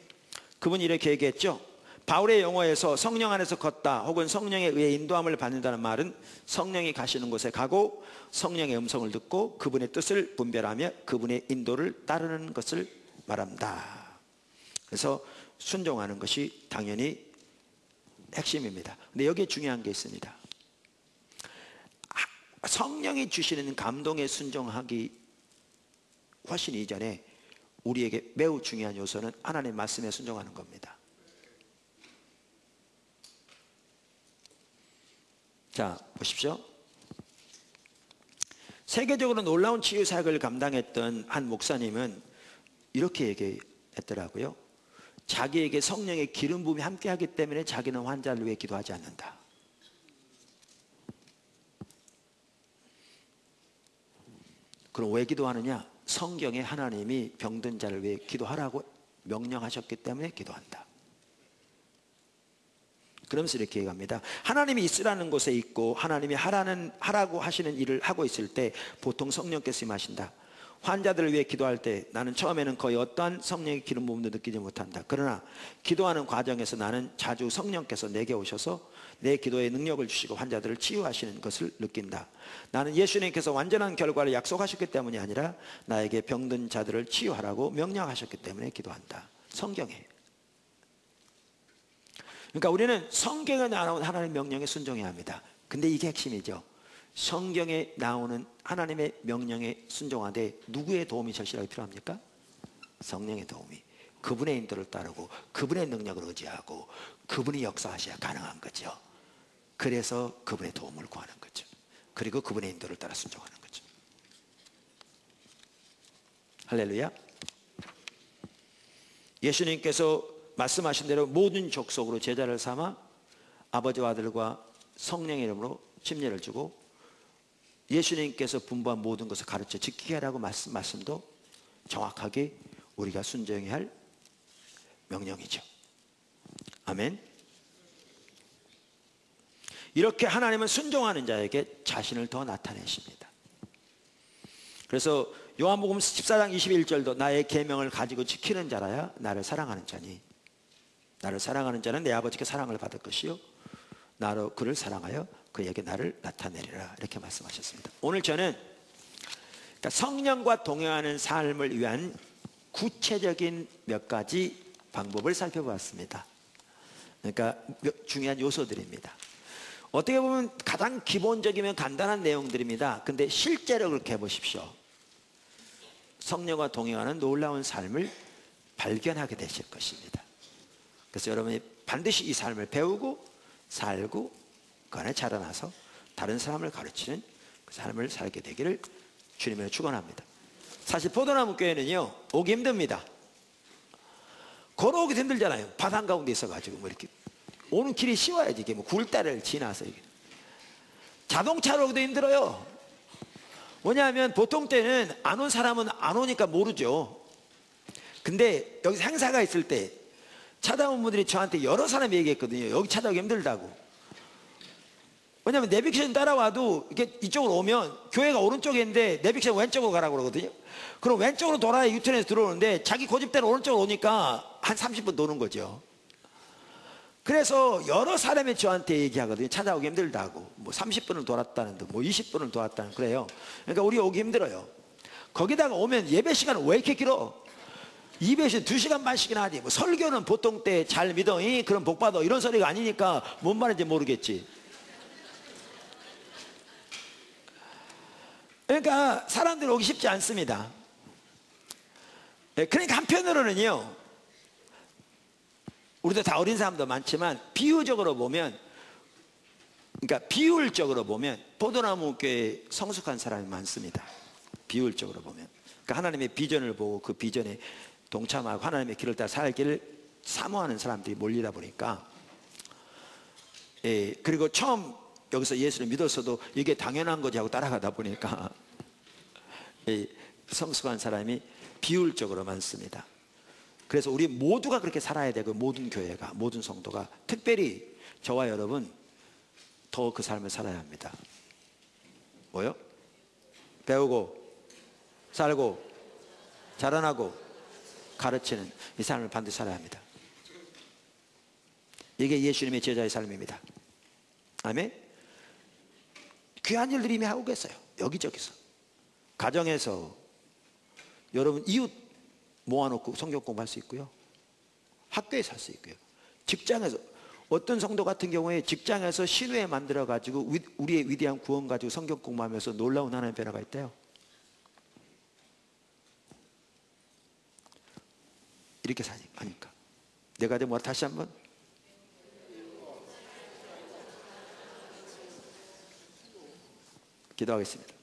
그분이 이렇게 얘기했죠. 바울의 용어에서 성령 안에서 걷다 혹은 성령에 의해 인도함을 받는다는 말은 성령이 가시는 곳에 가고 성령의 음성을 듣고 그분의 뜻을 분별하며 그분의 인도를 따르는 것을 말합니다. 그래서 순종하는 것이 당연히 핵심입니다. 근데 여기에 중요한 게 있습니다. 성령이 주시는 감동에 순종하기 훨씬 이전에 우리에게 매우 중요한 요소는 하나님의 말씀에 순종하는 겁니다. 자, 보십시오. 세계적으로 놀라운 치유 사역을 감당했던 한 목사님은 이렇게 얘기했더라고요. 자기에게 성령의 기름 부음이 함께하기 때문에 자기는 환자를 위해 기도하지 않는다. 그럼 왜 기도하느냐? 성경에 하나님이 병든 자를 위해 기도하라고 명령하셨기 때문에 기도한다. 그러면서 이렇게 얘기합니다. 하나님이 있으라는 곳에 있고 하나님이 하라고 하시는 일을 하고 있을 때 보통 성령께서 임하신다. 환자들을 위해 기도할 때 나는 처음에는 거의 어떠한 성령의 기름 부음도 느끼지 못한다. 그러나 기도하는 과정에서 나는 자주 성령께서 내게 오셔서 내 기도에 능력을 주시고 환자들을 치유하시는 것을 느낀다. 나는 예수님께서 완전한 결과를 약속하셨기 때문이 아니라 나에게 병든 자들을 치유하라고 명령하셨기 때문에 기도한다. 성경에. 그러니까 우리는 성경에 나오는 하나님의 명령에 순종해야 합니다. 근데 이게 핵심이죠. 성경에 나오는 하나님의 명령에 순종하되 누구의 도움이 절실하게 필요합니까? 성령의 도움이. 그분의 인도를 따르고 그분의 능력을 의지하고 그분이 역사하셔야 가능한 거죠. 그래서 그분의 도움을 구하는 거죠. 그리고 그분의 인도를 따라 순종하는 거죠. 할렐루야. 예수님께서 말씀하신 대로 모든 족속으로 제자를 삼아 아버지와 아들과 성령의 이름으로 침례를 주고 예수님께서 분부한 모든 것을 가르쳐 지키게 하라고 말씀도 정확하게 우리가 순종해야 할 명령이죠. 아멘. 이렇게 하나님은 순종하는 자에게 자신을 더 나타내십니다. 그래서 요한복음 14장 21절도 나의 계명을 가지고 지키는 자라야 나를 사랑하는 자니 나를 사랑하는 자는 내 아버지께 사랑을 받을 것이요 나로 그를 사랑하여 그에게 나를 나타내리라 이렇게 말씀하셨습니다. 오늘 저는 성령과 동행하는 삶을 위한 구체적인 몇 가지 방법을 살펴보았습니다. 그러니까 중요한 요소들입니다. 어떻게 보면 가장 기본적이면 간단한 내용들입니다. 근데 실제로 그렇게 해보십시오. 성령과 동행하는 놀라운 삶을 발견하게 되실 것입니다. 그래서 여러분이 반드시 이 삶을 배우고 살고 그 안에 자라나서 다른 사람을 가르치는 그 삶을 살게 되기를 주님으로 축원합니다. 사실 포도나무 교회는요 오기 힘듭니다. 걸어오기도 힘들잖아요. 바다 가운데 있어가지고 뭐 이렇게 오는 길이 쉬워야지. 이게 뭐 굴다리를 지나서 이게 자동차로 오기도 힘들어요. 뭐냐면 보통 때는 안 온 사람은 안 오니까 모르죠. 근데 여기서 행사가 있을 때 찾아온 분들이 저한테 여러 사람이 얘기했거든요. 여기 찾아오기 힘들다고. 왜냐면 내비게이션 따라와도 이렇게 이쪽으로 오면 교회가 오른쪽에 있는데 내비게이션 왼쪽으로 가라고 그러거든요. 그럼 왼쪽으로 돌아야 유턴해서 들어오는데 자기 고집대로 오른쪽으로 오니까 한 30분 도는 거죠. 그래서 여러 사람이 저한테 얘기하거든요. 찾아오기 힘들다고. 뭐 30분을 돌았다는 듯, 뭐 20분을 돌았다는 그래요. 그러니까 우리 오기 힘들어요. 거기다가 오면 예배 시간은 왜 이렇게 길어? 예배시 2시간 반씩이나 하지. 뭐 설교는 보통 때 잘 믿어. 그럼 복 받아. 이런 소리가 아니니까 뭔 말인지 모르겠지. 그러니까 사람들이 오기 쉽지 않습니다. 그러니까 한편으로는요 우리도 다 어린 사람도 많지만 비유적으로 보면 그러니까 비율적으로 보면 포도나무 교회에 성숙한 사람이 많습니다. 비율적으로 보면 그러니까 하나님의 비전을 보고 그 비전에 동참하고 하나님의 길을 따라 살기를 사모하는 사람들이 몰리다 보니까 그리고 처음 여기서 예수를 믿었어도 이게 당연한 거지 하고 따라가다 보니까 성숙한 사람이 비율적으로 많습니다. 그래서 우리 모두가 그렇게 살아야 되고 모든 교회가 모든 성도가 특별히 저와 여러분 더 그 삶을 살아야 합니다. 뭐요? 배우고 살고 자라나고 가르치는 이 삶을 반드시 살아야 합니다. 이게 예수님의 제자의 삶입니다. 아멘. 귀한 일들이 이미 하고 계세요. 여기저기서 가정에서 여러분 이웃 모아놓고 성경 공부할 수 있고요. 학교에서 할 수 있고요. 직장에서 어떤 성도 같은 경우에 직장에서 신우회 만들어 가지고 우리의 위대한 구원 가지고 성경 공부하면서 놀라운 하나님의 변화가 있대요. 이렇게 사니까 내가 뭐 다시 한번 기도하겠습니다.